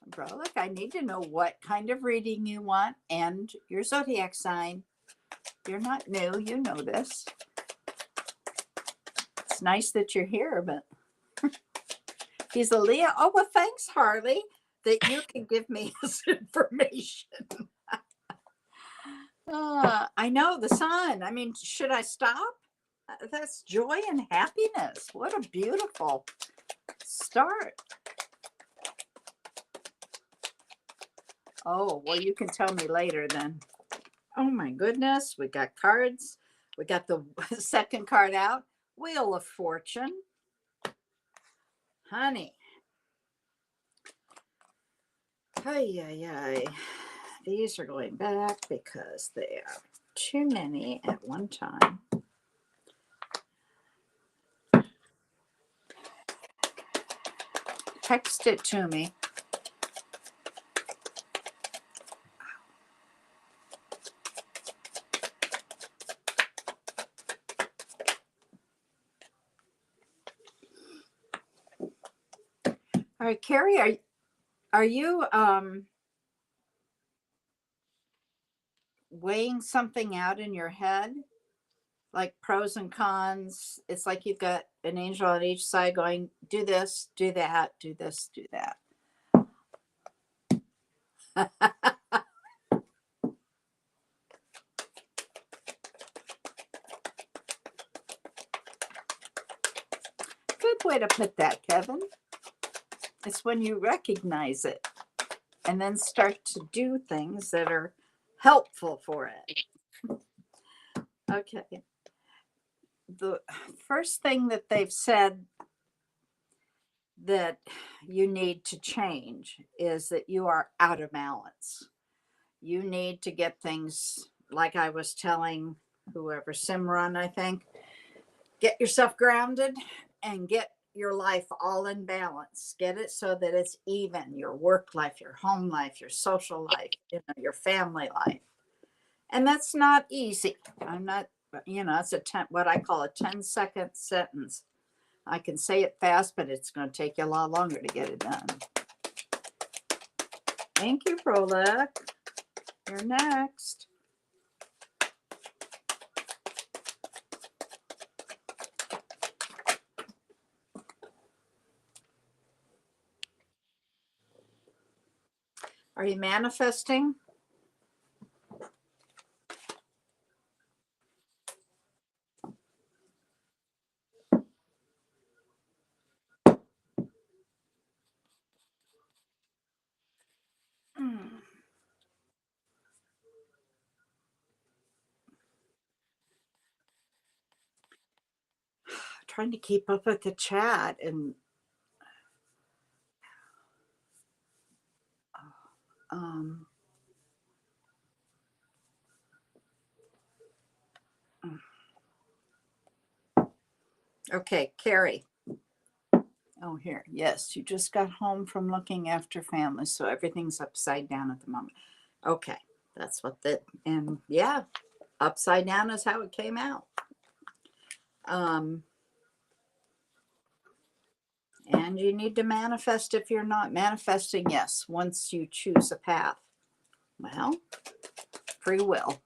Bro, look, I need to know what kind of reading you want and your zodiac sign. You're not new, you know this. It's nice that you're here, but he's a Leo. Oh, well, thanks, Harley, that you can give me this information. I know the sun. I mean, should I stop? That's joy and happiness. What a beautiful start. Oh, well, you can tell me later then. Oh my goodness, we got cards. We got the second card out. Wheel of Fortune. Honey. Ay. These are going back because they are too many at one time. Text it to me. All right, Carrie, are you weighing something out in your head? Like pros and cons. It's like you've got an angel on each side going, do this, do that, do this, do that. Good way to put that, Kevin. It's when you recognize it and then start to do things that are helpful for it. Okay. The first thing that they've said that you need to change is that you are out of balance. You need to get things, like I was telling whoever, Simran, I think, get yourself grounded and get your life all in balance. Get it so that it's even, your work life, your home life, your social life, your family life. And that's not easy. I'm not, it's what I call a 10-second sentence. I can say it fast, but it's going to take you a lot longer to get it done. Thank you, Prolek. You're next. Are you manifesting? Trying to keep up with the chat and okay, Carrie. Oh, here. Yes, you just got home from looking after family, so everything's upside down at the moment. Okay, that's what and yeah, upside down is how it came out. And you need to manifest if you're not manifesting. Yes, once you choose a path. Well, free will.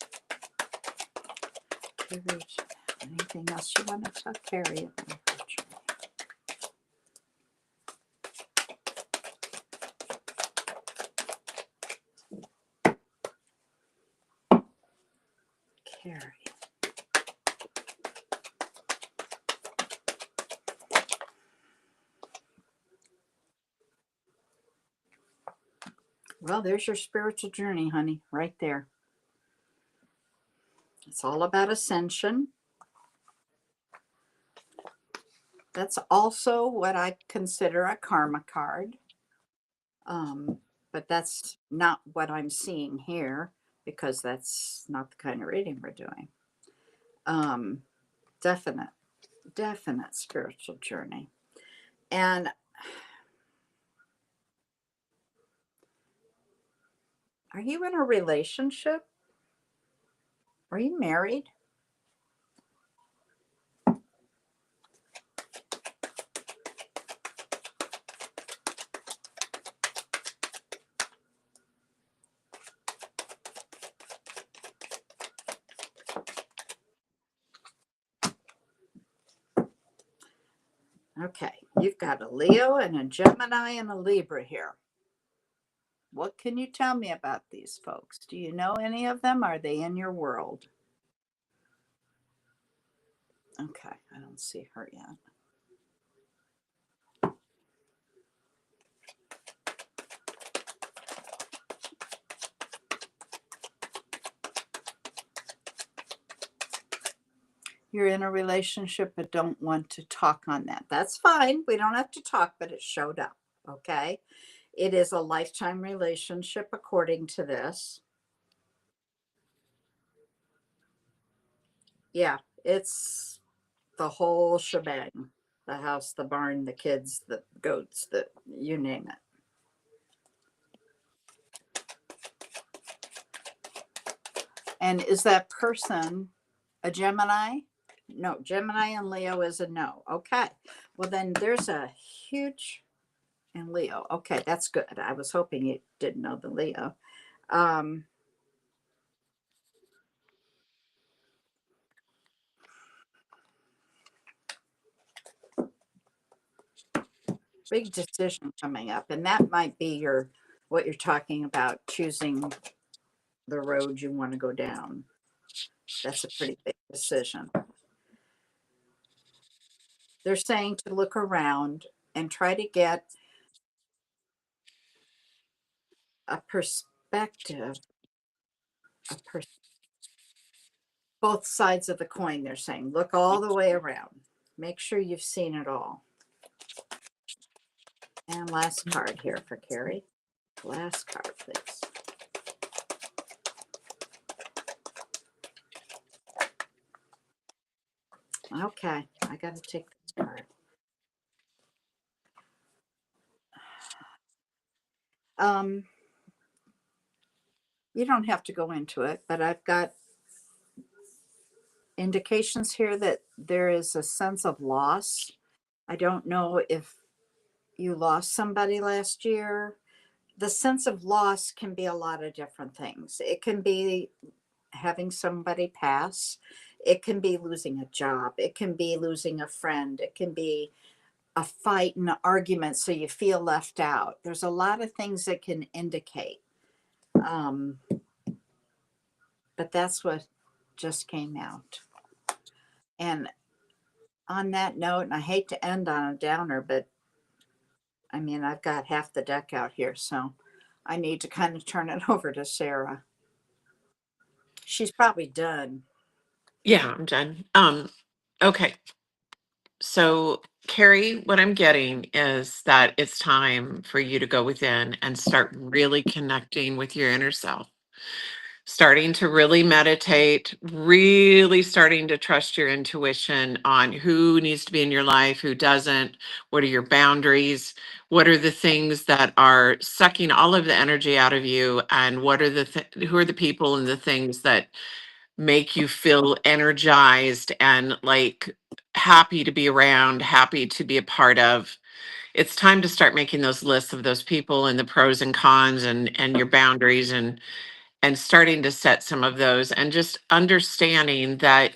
Anything else you want to tell Carrie? Carrie. Well, there's your spiritual journey, honey, right there. It's all about ascension. That's also what I consider a karma card. But that's not what I'm seeing here because that's not the kind of reading we're doing. Definite spiritual journey. And are you in a relationship? Are you married? Okay, you've got a Leo and a Gemini and a Libra here. What can you tell me about these folks? Do you know any of them? Are they in your world? Okay, I don't see her yet. You're in a relationship but don't want to talk on that. That's fine. We don't have to talk, but it showed up. Okay. It is a lifetime relationship according to this. Yeah, it's the whole shebang. The house, the barn, the kids, the goats, you name it. And is that person a Gemini? No, Gemini and Leo is a no. Okay. Well, then there's a huge, and Leo. Okay, that's good. I was hoping you didn't know the Leo. Big decision coming up, and that might be what you're talking about, choosing the road you want to go down. That's a pretty big decision. They're saying to look around and try to get a perspective, both sides of the coin. They're saying, look all the way around. Make sure you've seen it all. And last card here for Carrie. Last card, please. Okay, I got to take this card. You don't have to go into it, but I've got indications here that there is a sense of loss. I don't know if you lost somebody last year. The sense of loss can be a lot of different things. It can be having somebody pass. It can be losing a job. It can be losing a friend. It can be a fight and an argument, so you feel left out. There's a lot of things that can indicate. But that's what just came out. And on that note, and I hate to end on a downer, but I mean, I've got half the deck out here, so I need to kind of turn it over to Sarah. She's probably done. Yeah, I'm done. Okay. So, Carrie, what I'm getting is that it's time for you to go within and start really connecting with your inner self. Starting to really meditate, really starting to trust your intuition on who needs to be in your life, who doesn't, what are your boundaries, what are the things that are sucking all of the energy out of you, and what are who are the people and the things that make you feel energized and like happy to be around, happy to be a part of. It's time to start making those lists of those people and the pros and cons and your boundaries and starting to set some of those and just understanding that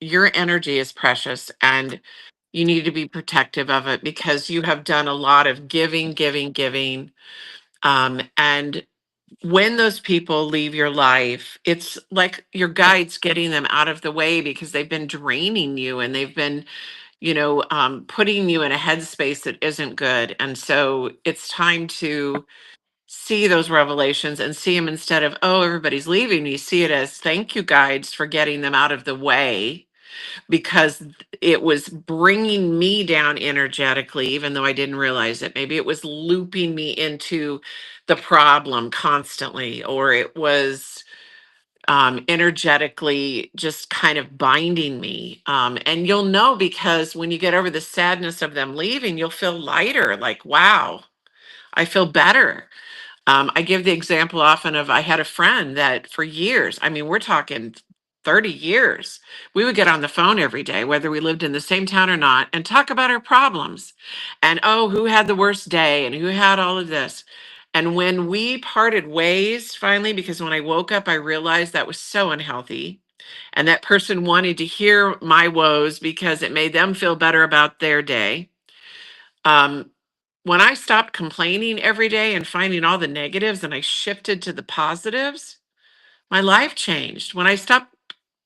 your energy is precious and you need to be protective of it because you have done a lot of giving. And when those people leave your life, it's like your guides getting them out of the way because they've been draining you and they've been, putting you in a headspace that isn't good. And so it's time to see those revelations and see them instead of, oh, everybody's leaving. You see it as thank you, guides, for getting them out of the way because it was bringing me down energetically, even though I didn't realize it. Maybe it was looping me into the problem constantly, or it was energetically just kind of binding me. And you'll know because when you get over the sadness of them leaving, you'll feel lighter, like, wow, I feel better. I give the example often of I had a friend that for years, I mean, we're talking 30 years, we would get on the phone every day, whether we lived in the same town or not, and talk about our problems and, oh, who had the worst day and who had all of this. And when we parted ways finally, because when I woke up, I realized that was so unhealthy. And that person wanted to hear my woes because it made them feel better about their day. Um, when I stopped complaining every day and finding all the negatives and I shifted to the positives, my life changed when I stopped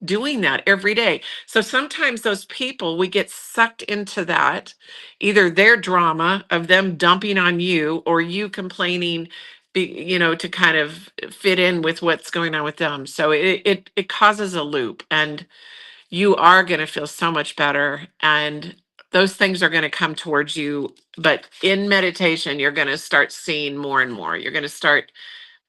doing that every day. So sometimes those people, we get sucked into that, either their drama of them dumping on you or you complaining, to kind of fit in with what's going on with them. So it causes a loop and you are going to feel so much better and those things are going to come towards you. But in meditation, you're going to start seeing more and more. You're going to start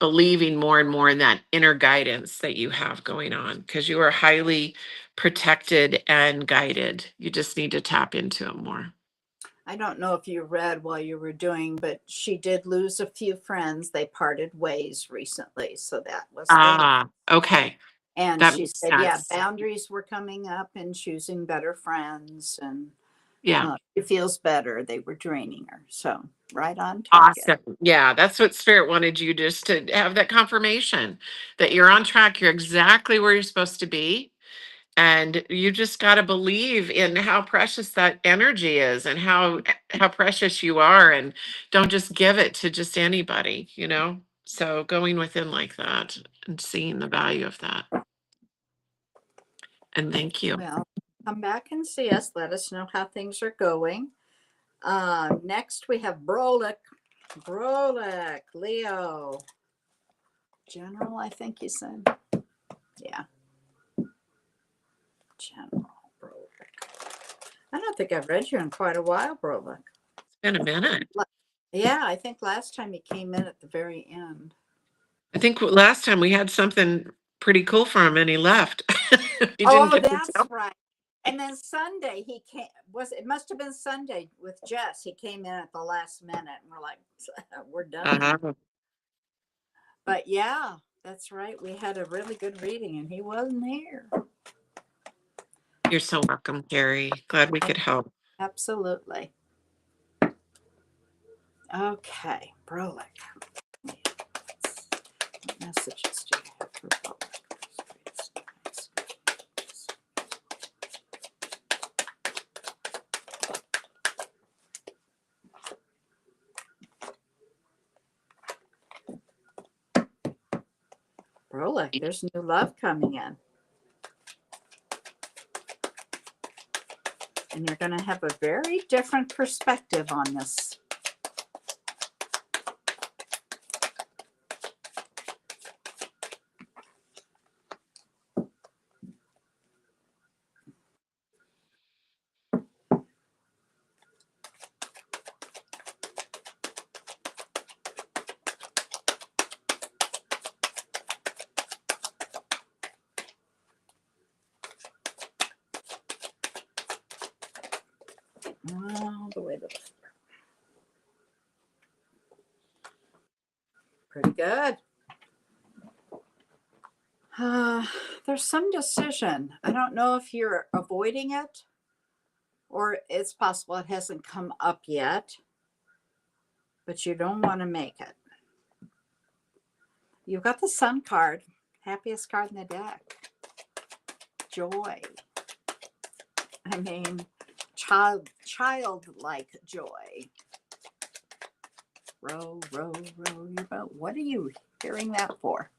believing more and more in that inner guidance that you have going on because you are highly protected and guided. You just need to tap into it more. I don't know if you read while you were doing, but she did lose a few friends. They parted ways recently. So that was the, Okay. and That she makes said, yeah, sense. boundaries were coming up and choosing better friends. And Yeah. she feels better. They were draining her. So right on target. Awesome. Yeah, that's what Spirit wanted you just to have that confirmation that you're on track. You're exactly where you're supposed to be. And you just got to believe in how precious that energy is and how precious you are and don't just give it to just anybody. So going within like that and seeing the value of that. And thank you. Well, come back and see us. Let us know how things are going. Next, we have Brolic. Brolic, Leo. General, I think you said. Yeah. General Brolic. I don't think I've read you in quite a while, Brolic. It's been a minute. Yeah, I think last time you came in at the very end. I think last time we had something pretty cool for him and he left. He didn't Oh, get to that's tell. right. And then Sunday he came. It must have been Sunday with Jess. He came in at the last minute, and we're like, we're done. Uh-huh. But yeah, that's right. We had a really good reading, and he wasn't here. You're so welcome, Carrie. Glad we could help. Absolutely. Okay, Brolic. What messages do you have for Brolic? Brolic, there's new love coming in. And you're going to have a very different perspective on this. All the way to the floor. Pretty good. There's some decision. I don't know if you're avoiding it or it's possible it hasn't come up yet, but you don't want to make it. You've got the Sun card, happiest card in the deck. Joy. I mean, childlike joy. Row, row, row your boat. What are you hearing that for?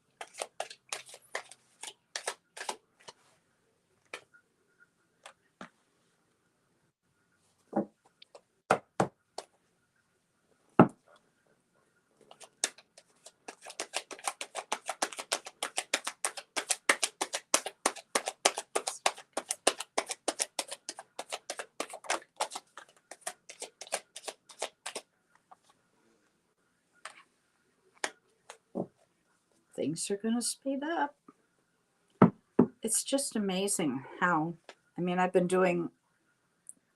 Things are going to speed up. It's just amazing how, I mean, I've been doing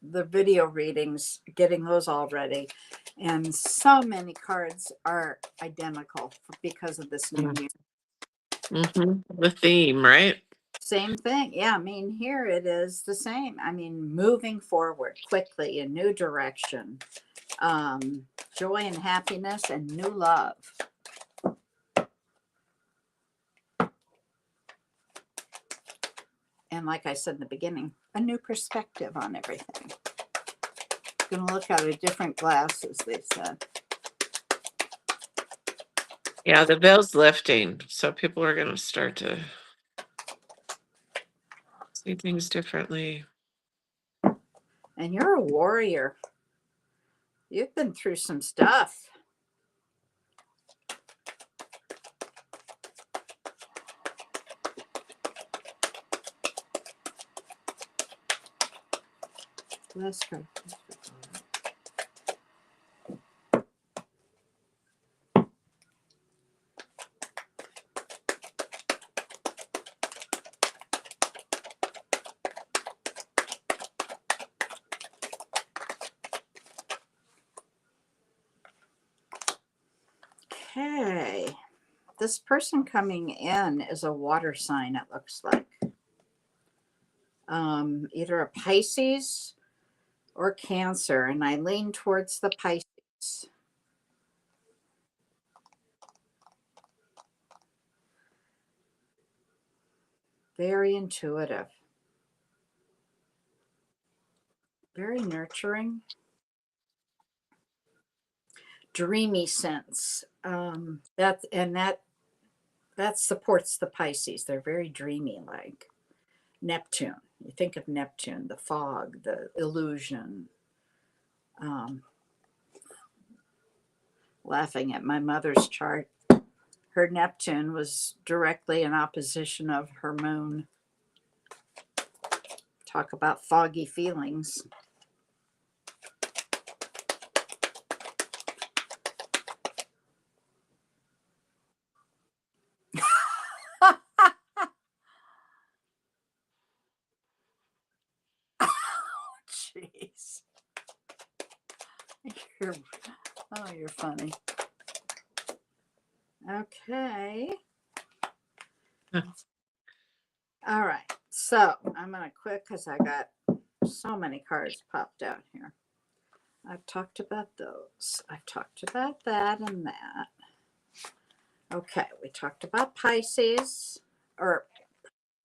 the video readings, getting those all ready, and so many cards are identical because of this new year. Mm-hmm. The theme, right? Same thing. Yeah, I mean, here it is the same. I mean, moving forward quickly, a new direction, joy and happiness and new love. And like I said in the beginning, a new perspective on everything. Going to look out of different glasses, they said. Yeah, the veil's lifting. So people are going to start to see things differently. And you're a warrior. You've been through some stuff. Last card. Okay. This person coming in is a water sign, it looks like. Either a Pisces or Cancer, and I lean towards the Pisces. Very intuitive. Very nurturing. Dreamy sense. That supports the Pisces. They're very dreamy, like Neptune. You think of Neptune, the fog, the illusion. laughing at my mother's chart. Her Neptune was directly in opposition of her moon. Talk about foggy feelings. Jeez. You're funny. Okay. All right. So I'm going to quit because I got so many cards popped out here. I've talked about those. I've talked about that and that. Okay. We talked about Pisces, or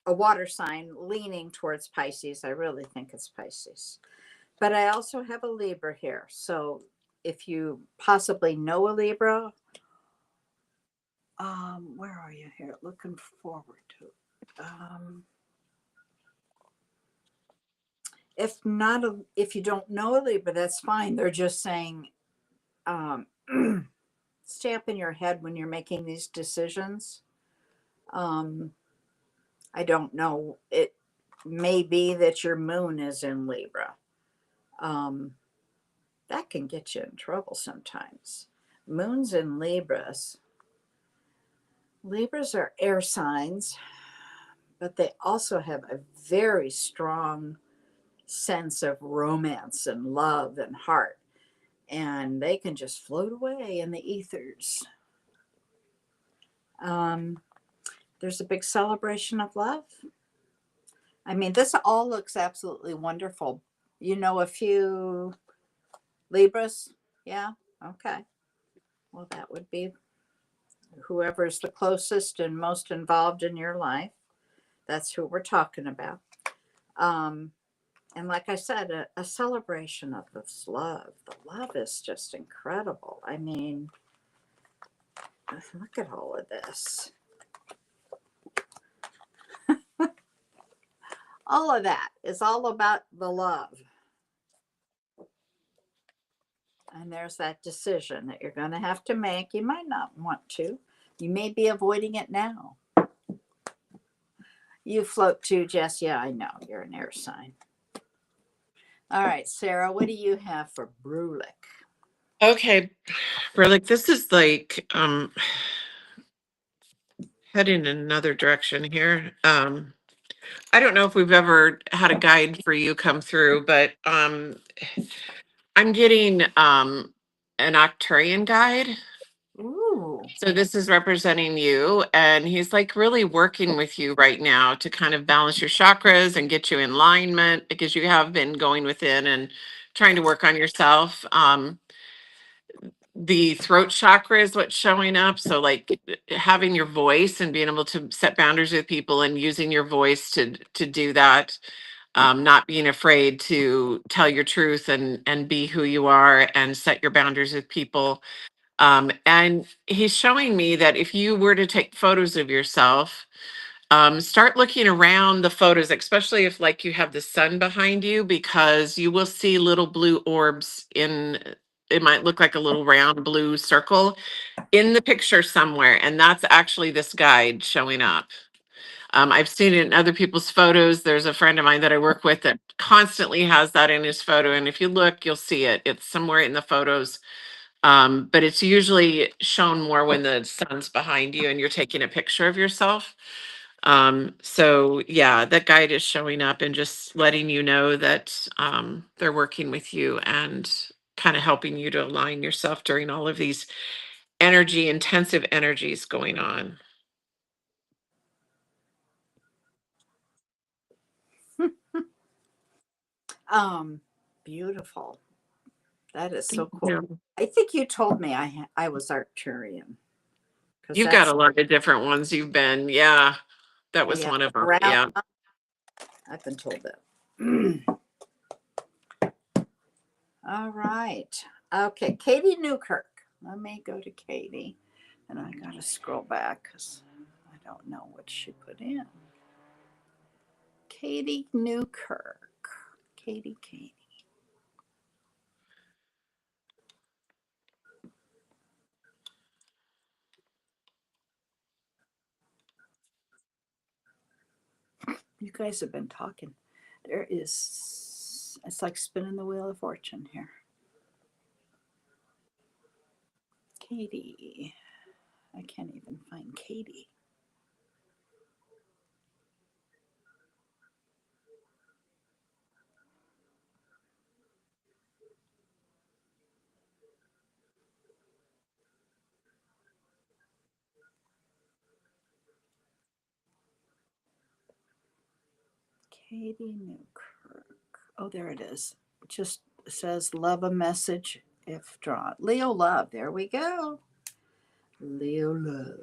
a water sign leaning towards Pisces. I really think it's Pisces. But I also have a Libra here. So if you possibly know a Libra, where are you here? Looking forward to it. If you don't know a Libra, that's fine. They're just saying, stay up in your head when you're making these decisions. I don't know. It may be that your moon is in Libra. That can get you in trouble sometimes. Moons in Libras. Libras are air signs, but they also have a very strong sense of romance and love and heart. And they can just float away in the ethers. There's a big celebration of love. I mean, this all looks absolutely wonderful. You know a few Libras? Yeah? Okay. Well, that would be whoever's the closest and most involved in your life. That's who we're talking about. And like I said, a celebration of this love. The love is just incredible. I mean, look at all of this. All of that is all about the love. And there's that decision that you're going to have to make. You might not want to. You may be avoiding it now. You float too, Jess. Yeah, I know. You're an air sign. All right, Sarah, what do you have for Brulick? Okay, Berlick, this is like heading in another direction here. I don't know if we've ever had a guide for you come through, but I'm getting an Octurian guide. Ooh. So this is representing you, and he's like really working with you right now to kind of balance your chakras and get you in alignment, because you have been going within and trying to work on yourself. The throat chakra is what's showing up. So like having your voice and being able to set boundaries with people and using your voice to do that. Not being afraid to tell your truth and be who you are and set your boundaries with people. And he's showing me that if you were to take photos of yourself, start looking around the photos, especially if like you have the sun behind you, because you will see little blue orbs it might look like a little round blue circle in the picture somewhere. And that's actually this guide showing up. I've seen it in other people's photos. There's a friend of mine that I work with that constantly has that in his photo. And if you look, you'll see it. It's somewhere in the photos. But it's usually shown more when the sun's behind you and you're taking a picture of yourself. So yeah, that guide is showing up and just letting you know that they're working with you and kind of helping you to align yourself during all of these intensive energies going on. Beautiful. That is so cool. Yeah. I think you told me I was Arcturian. You've got a lot of different ones you've been. Yeah, that was one of them. Yeah. I've been told that. All right. Okay, Katie Newkirk. Let me go to Katie. And I got to scroll back because I don't know what she put in. Katie Newkirk. Katie. You guys have been talking. It's like spinning the wheel of fortune here. Katie. I can't even find Katie. Katie Newkirk. Oh, there it is. It just says love a message if drawn. Leo Love. There we go. Leo Love.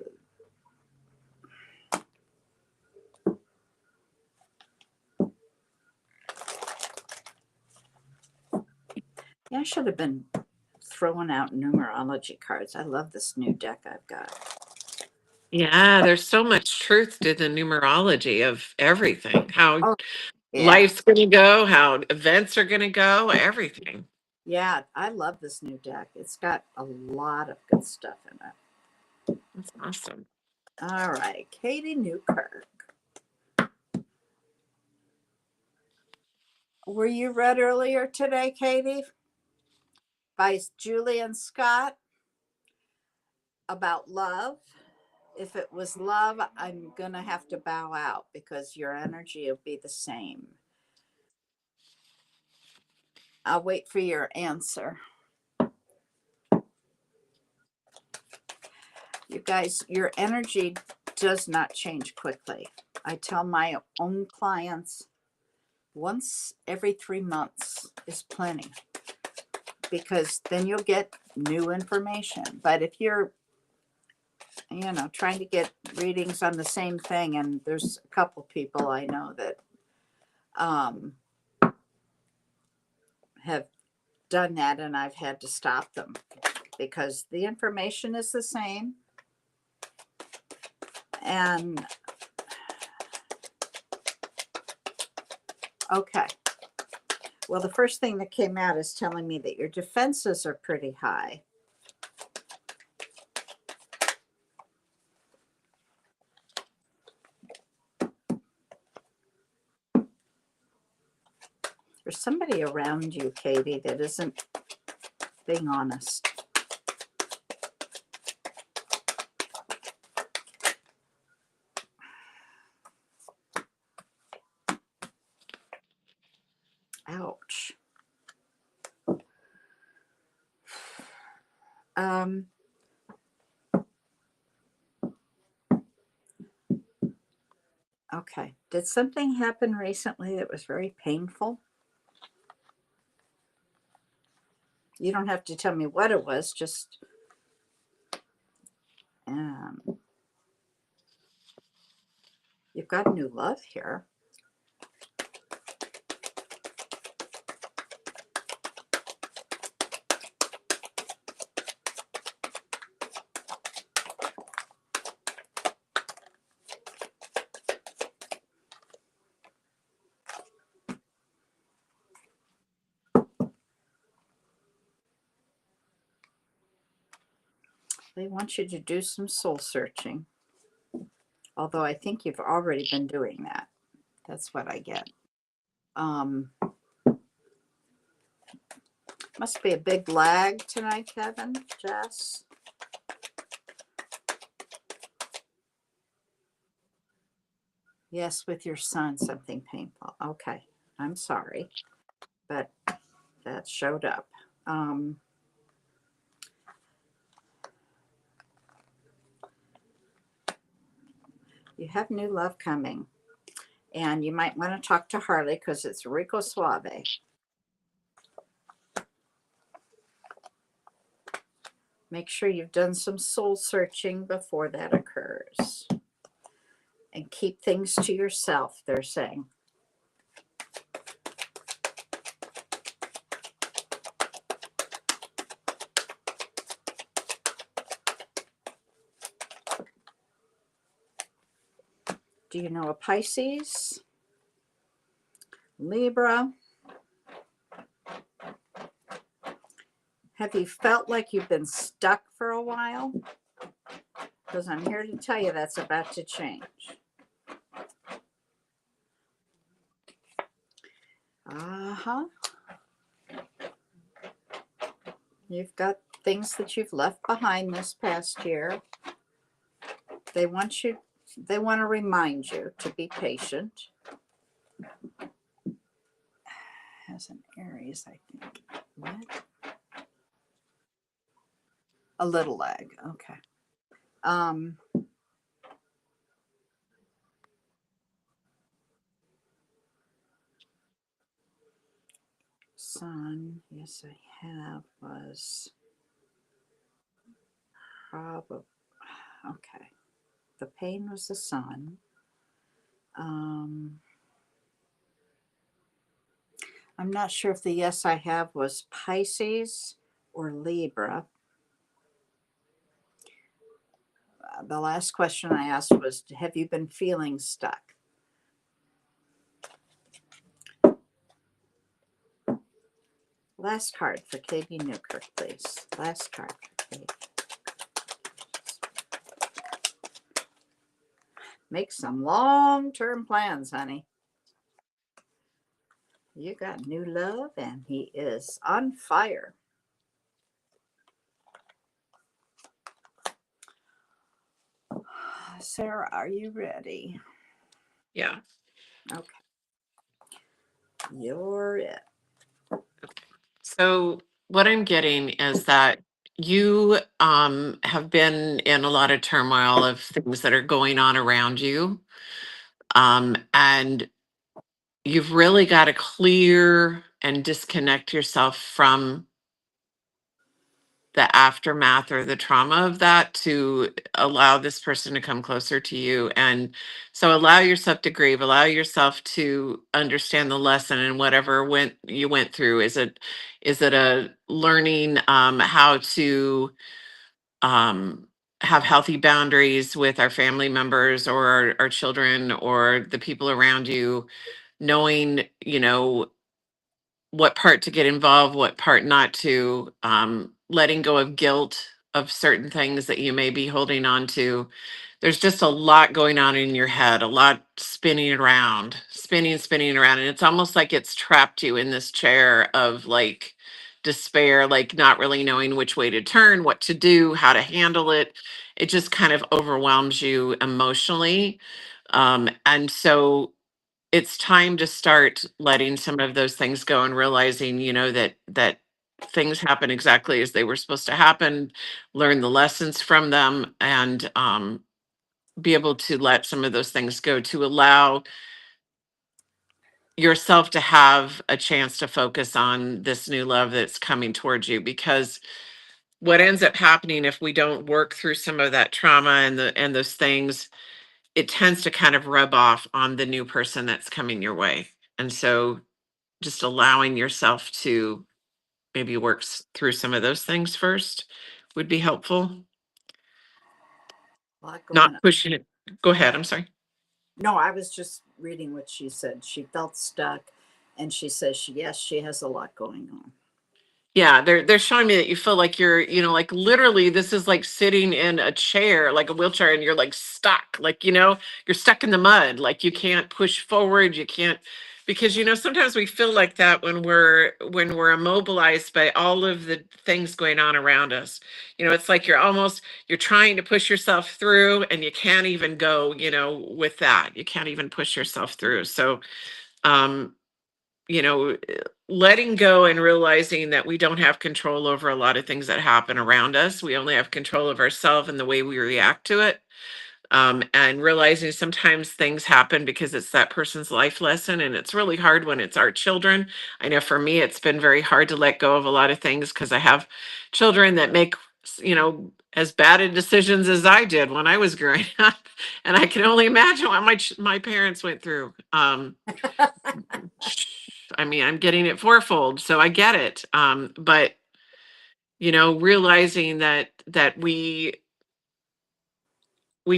Yeah, I should have been throwing out numerology cards. I love this new deck I've got. Yeah, there's so much truth to the numerology of everything. How Oh, yeah. life's going to go, how events are going to go, everything. Yeah, I love this new deck. It's got a lot of good stuff in it. That's awesome. All right, Katie Newkirk. Were you read earlier today, Katie? By Julian Scott about love. If it was love, I'm going to have to bow out because your energy will be the same. I'll wait for your answer. You guys, your energy does not change quickly. I tell my own clients once every 3 months is plenty because then you'll get new information. But if you're, trying to get readings on the same thing, and there's a couple people I know that have done that, and I've had to stop them because the information is the same. And okay. Well, the first thing that came out is telling me that your defenses are pretty high. There's somebody around you, Katie, that isn't being honest. Ouch. Okay. Did something happen recently that was very painful? You don't have to tell me what it was, just you've got new love here. They want you to do some soul searching. Although I think you've already been doing that. That's what I get. Must be a big lag tonight, Kevin, Jess. Yes, with your son, something painful. Okay, I'm sorry, but that showed up. You have new love coming, and you might want to talk to Harley because it's Rico Suave. Make sure you've done some soul searching before that occurs. And keep things to yourself, they're saying. Do you know a Pisces? Libra? Have you felt like you've been stuck for a while? Because I'm here to tell you that's about to change. Uh-huh. You've got things that you've left behind this past year. They want to remind you to be patient. Has an Aries, I think. What? A little lag. Okay. Sun, yes, I have, was probably, okay. The pain was the sun. I'm not sure if the yes I have was Pisces or Libra. The last question I asked was, have you been feeling stuck? Last card for Katie Newkirk, please. Last card for Katie. Make some long-term plans, honey. You got new love, and he is on fire. Sarah, are you ready? Yeah. Okay. You're it. So what I'm getting is that you have been in a lot of turmoil of things that are going on around you. And you've really got to clear and disconnect yourself from the aftermath or the trauma of that to allow this person to come closer to you. And so allow yourself to grieve, allow yourself to understand the lesson and whatever you went through. Is it a learning how to um have healthy boundaries with our family members or our children or the people around you, knowing, what part to get involved, what part not to, letting go of guilt of certain things that you may be holding on to. There's just a lot going on in your head, a lot spinning around, spinning around. And it's almost like it's trapped you in this chair of like despair, like not really knowing which way to turn, what to do, how to handle it. It just kind of overwhelms you emotionally. And so it's time to start letting some of those things go and realizing, that things happen exactly as they were supposed to happen, learn the lessons from them, and be able to let some of those things go to allow yourself to have a chance to focus on this new love that's coming towards you. Because what ends up happening if we don't work through some of that trauma and those things, it tends to kind of rub off on the new person that's coming your way. And so just allowing yourself to maybe work through some of those things first would be helpful. A lot Not going on. pushing it. Go ahead. I'm sorry. No, I was just reading what she said. She felt stuck, and she says she has a lot going on. Yeah, they're showing me that you feel like you're, like literally this is like sitting in a chair, like a wheelchair, and you're like stuck, like, you're stuck in the mud, like you can't push forward, you can't, because sometimes we feel like that when we're immobilized by all of the things going on around us. It's like you're trying to push yourself through and you can't even go, with that. You can't even push yourself through. So um you know, letting go and realizing that we don't have control over a lot of things that happen around us. We only have control of ourselves and the way we react to it. And realizing sometimes things happen because it's that person's life lesson. And it's really hard when it's our children. I know for me, it's been very hard to let go of a lot of things because I have children that make, as bad a decisions as I did when I was growing up. And I can only imagine what my parents went through. I mean, I'm getting it fourfold, so I get it. But realizing that we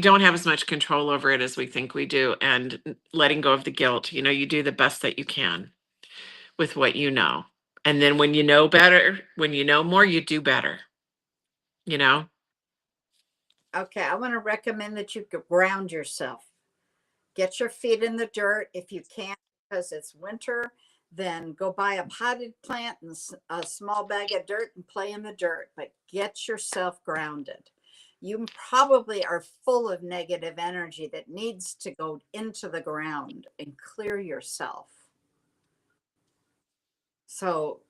don't have as much control over it as we think we do, and letting go of the guilt. You do the best that you can with what you know. And then when you know better, when you know more, you do better, you know? Okay, I want to recommend that you ground yourself. Get your feet in the dirt if you can, because it's winter then go buy a potted plant and a small bag of dirt and play in the dirt, but get yourself grounded. You probably are full of negative energy that needs to go into the ground and clear yourself. So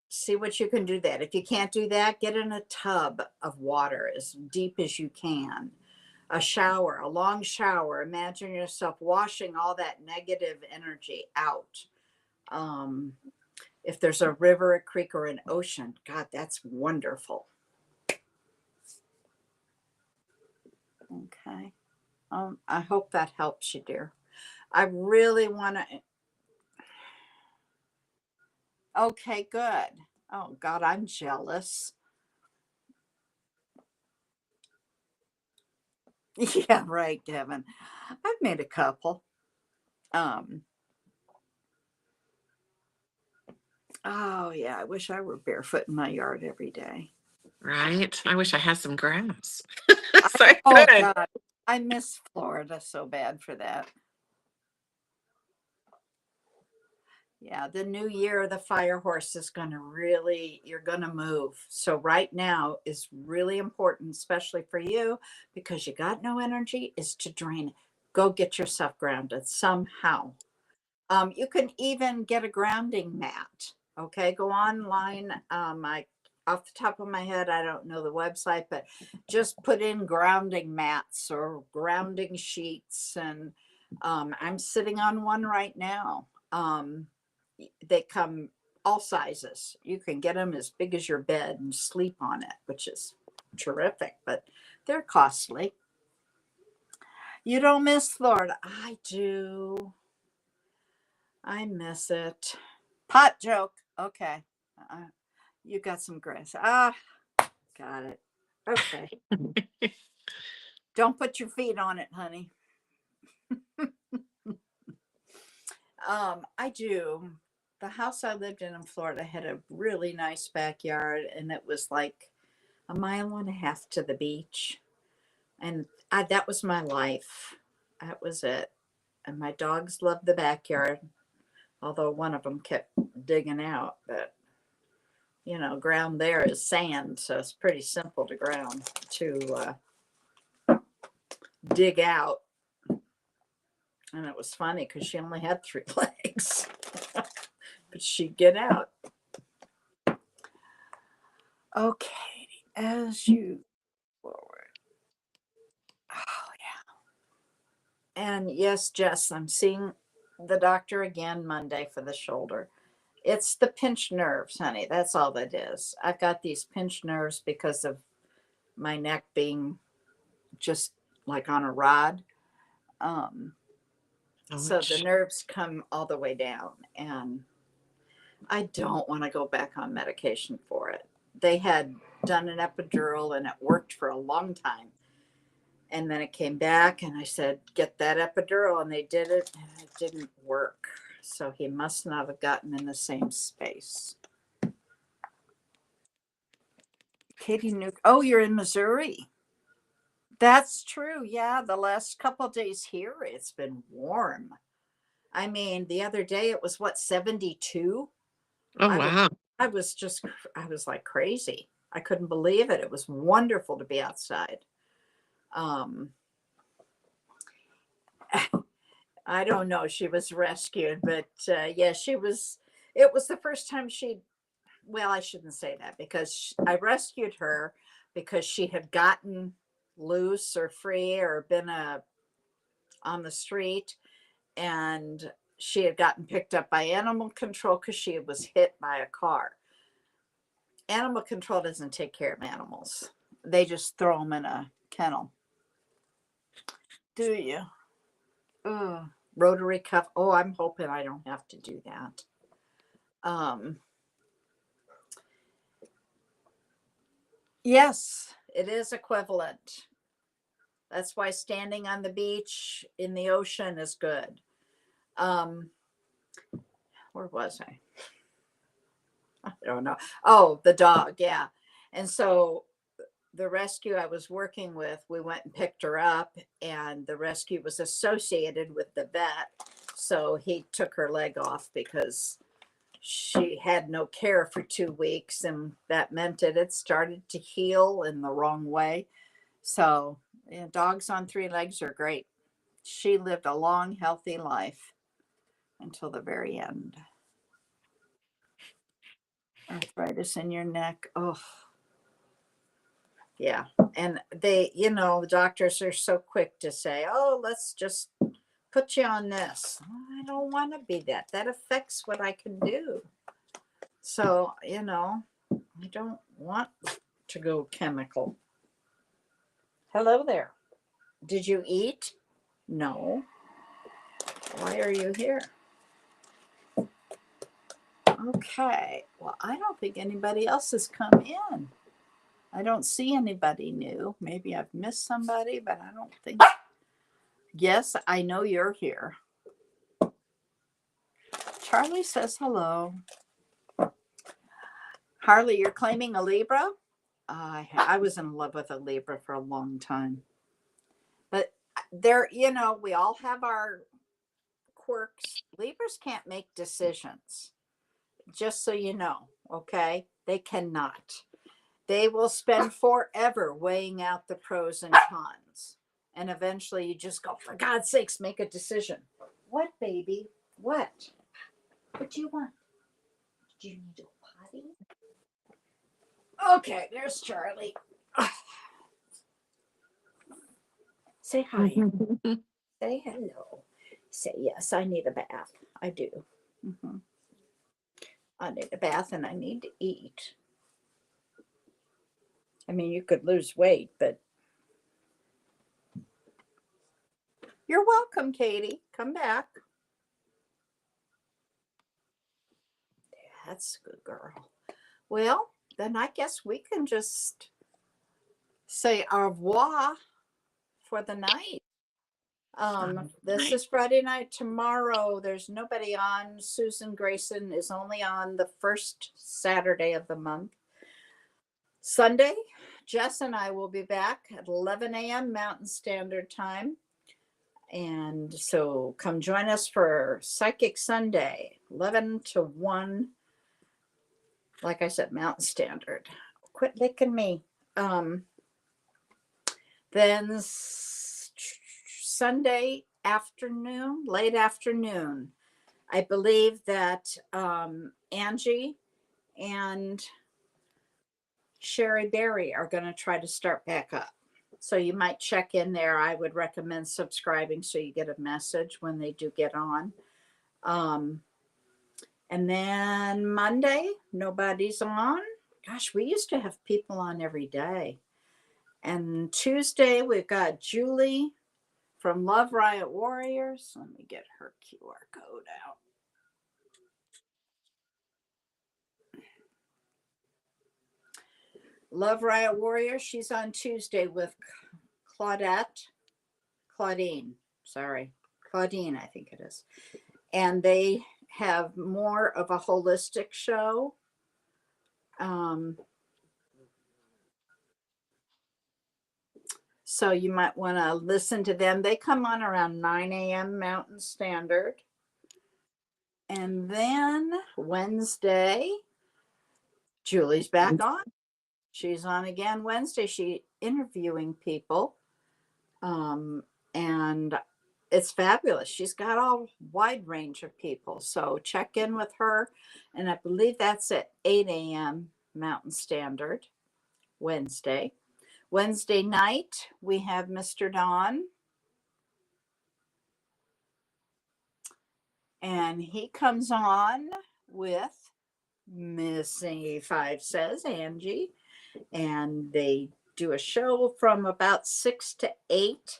see what you can do that. If you can't do that, get in a tub of water as deep as you can. A shower, a long shower. Imagine yourself washing all that negative energy out. If there's a river, a creek, or an ocean, God, that's wonderful. Okay. I hope that helps you, dear. I really want to. Okay, good. Oh, God, I'm jealous. Yeah, right, Devin. I've made a couple. Oh, yeah, I wish I were barefoot in my yard every day. Right? I wish I had some grass. So I Oh, could. God, I miss Florida so bad for that. Yeah, the new year, the fire horse is going to really, you're going to move. So right now is really important, especially for you, because you got no energy, is to drain it. Go get yourself grounded somehow. You can even get a grounding mat. Okay, go online. Off the top of my head, I don't know the website, but just put in grounding mats or grounding sheets. And I'm sitting on one right now. They come all sizes. You can get them as big as your bed and sleep on it, which is terrific, but they're costly. You don't miss Florida. I do. I miss it. Pot joke. Okay. You got some grass. Got it. Okay. Don't put your feet on it, honey. I do. The house I lived in Florida had a really nice backyard, and it was like a mile and a half to the beach. And that was my life. That was it. And my dogs loved the backyard, although one of them kept digging out. But, ground there is sand, so it's pretty simple to dig out. And it was funny because she only had 3 legs, but she'd get out. Okay, as you forward. Oh, yeah. And yes, Jess, I'm seeing the doctor again Monday for the shoulder. It's the pinched nerves, honey. That's all that is. I've got these pinched nerves because of my neck being just like on a rod. So the nerves come all the way down, and I don't want to go back on medication for it. They had done an epidural and it worked for a long time. And then it came back and I said, get that epidural. And they did it and it didn't work. So he must not have gotten in the same space. Katie Nuke. Oh, you're in Missouri. That's true. Yeah. The last couple of days here, it's been warm. I mean, the other day it was 72? Oh, wow. I was like crazy. I couldn't believe it. It was wonderful to be outside. I don't know. She was rescued, but yeah, it was the first time well, I shouldn't say that, because I rescued her because she had gotten loose or free or been on the street, and she had gotten picked up by animal control because she was hit by a car. Animal control doesn't take care of animals. They just throw them in a kennel. Do you? Rotary cuff. Oh, I'm hoping I don't have to do that. Yes, it is equivalent. That's why standing on the beach in the ocean is good. Where was I? I don't know. Oh, the dog. Yeah. And so the rescue I was working with, we went and picked her up, and the rescue was associated with the vet. So he took her leg off because she had no care for 2 weeks, and that meant that it started to heal in the wrong way. So, yeah, dogs on 3 legs are great. She lived a long, healthy life until the very end. Arthritis in your neck. Oh, yeah. And they, the doctors are so quick to say, oh, let's just put you on this. I don't want to be that. That affects what I can do. So, I don't want to go chemical. Hello there. Did you eat? No. Why are you here? Okay. Well, I don't think anybody else has come in. I don't see anybody new. Maybe I've missed somebody, but I don't think. Yes, I know you're here. Charlie says hello. Harley, you're claiming a Libra? I was in love with a Libra for a long time. But we all have our quirks. Libras can't make decisions. Just so you know, okay? They cannot. They will spend forever weighing out the pros and cons. And eventually you just go, for God's sakes, make a decision. What, baby? What? What do you want? Do you need a potty? Okay, there's Charlie. Say hi. Say hello. Say, yes, I need a bath. I do. I need a bath and I need to eat. I mean, you could lose weight, but you're welcome, Katie. Come back. That's a good girl. Well, then I guess we can just say au revoir for the night. This is Friday night. Tomorrow, there's nobody on. Susan Grayson is only on the first Saturday of the month. Sunday, Jess and I will be back at 11 a.m. Mountain Standard Time. And so come join us for Psychic Sunday, 11 to 1. Like I said, Mountain Standard. Quit licking me. Then Sunday afternoon, late afternoon, I believe that Angie and Sherry Berry are going to try to start back up. So you might check in there. I would recommend subscribing so you get a message when they do get on. And then Monday, nobody's on. Gosh, we used to have people on every day. And Tuesday, we've got Julie from Love Riot Warriors. Let me get her QR code out. Love Riot Warriors. She's on Tuesday with Claudine, I think it is. And they have more of a holistic show. So you might want to listen to them. They come on around 9 a.m. Mountain Standard. And then Wednesday, Julie's back on. She's on again Wednesday. She's interviewing people. And it's fabulous. She's got a wide range of people. So check in with her. And I believe that's at 8 a.m. Mountain Standard, Wednesday. Wednesday night, we have Mr. Don. And he comes on with Missy Five Says, Angie. And they do a show from about 6 to 8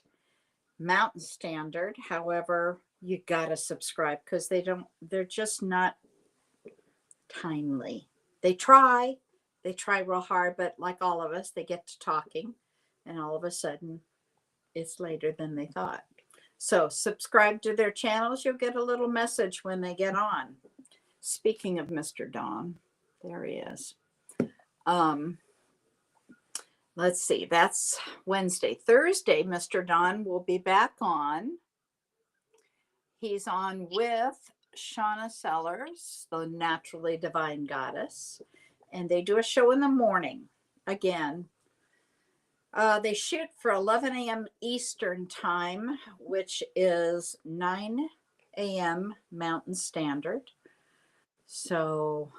Mountain Standard. However, you gotta subscribe because they're just not timely. They try real hard, but like all of us, they get to talking and all of a sudden it's later than they thought. So subscribe to their channels. You'll get a little message when they get on. Speaking of Mr. Don, there he is. Let's see, that's Wednesday. Thursday, Mr. Don will be back on. He's on with Shauna Sellers, the Naturally Divine Goddess, and they do a show in the morning. Again, they shoot for 11 a.m. Eastern Time, which is 9 a.m. Mountain Standard. So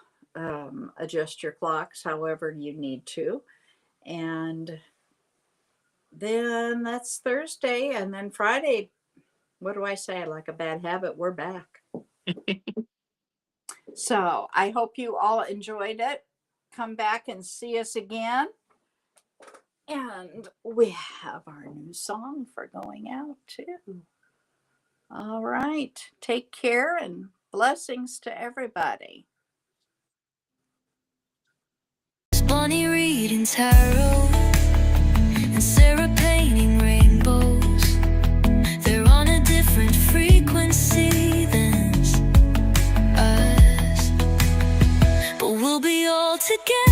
adjust your clocks however you need to. And then that's Thursday. And then Friday, what do I say? Like a bad habit, we're back. So I hope you all enjoyed it. Come back and see us again. And we have our new song for going out too. All right. Take care and blessings to everybody. Bonnie reading tarot and Sarah painting rainbows. They're on a different frequency than us, but we'll be all together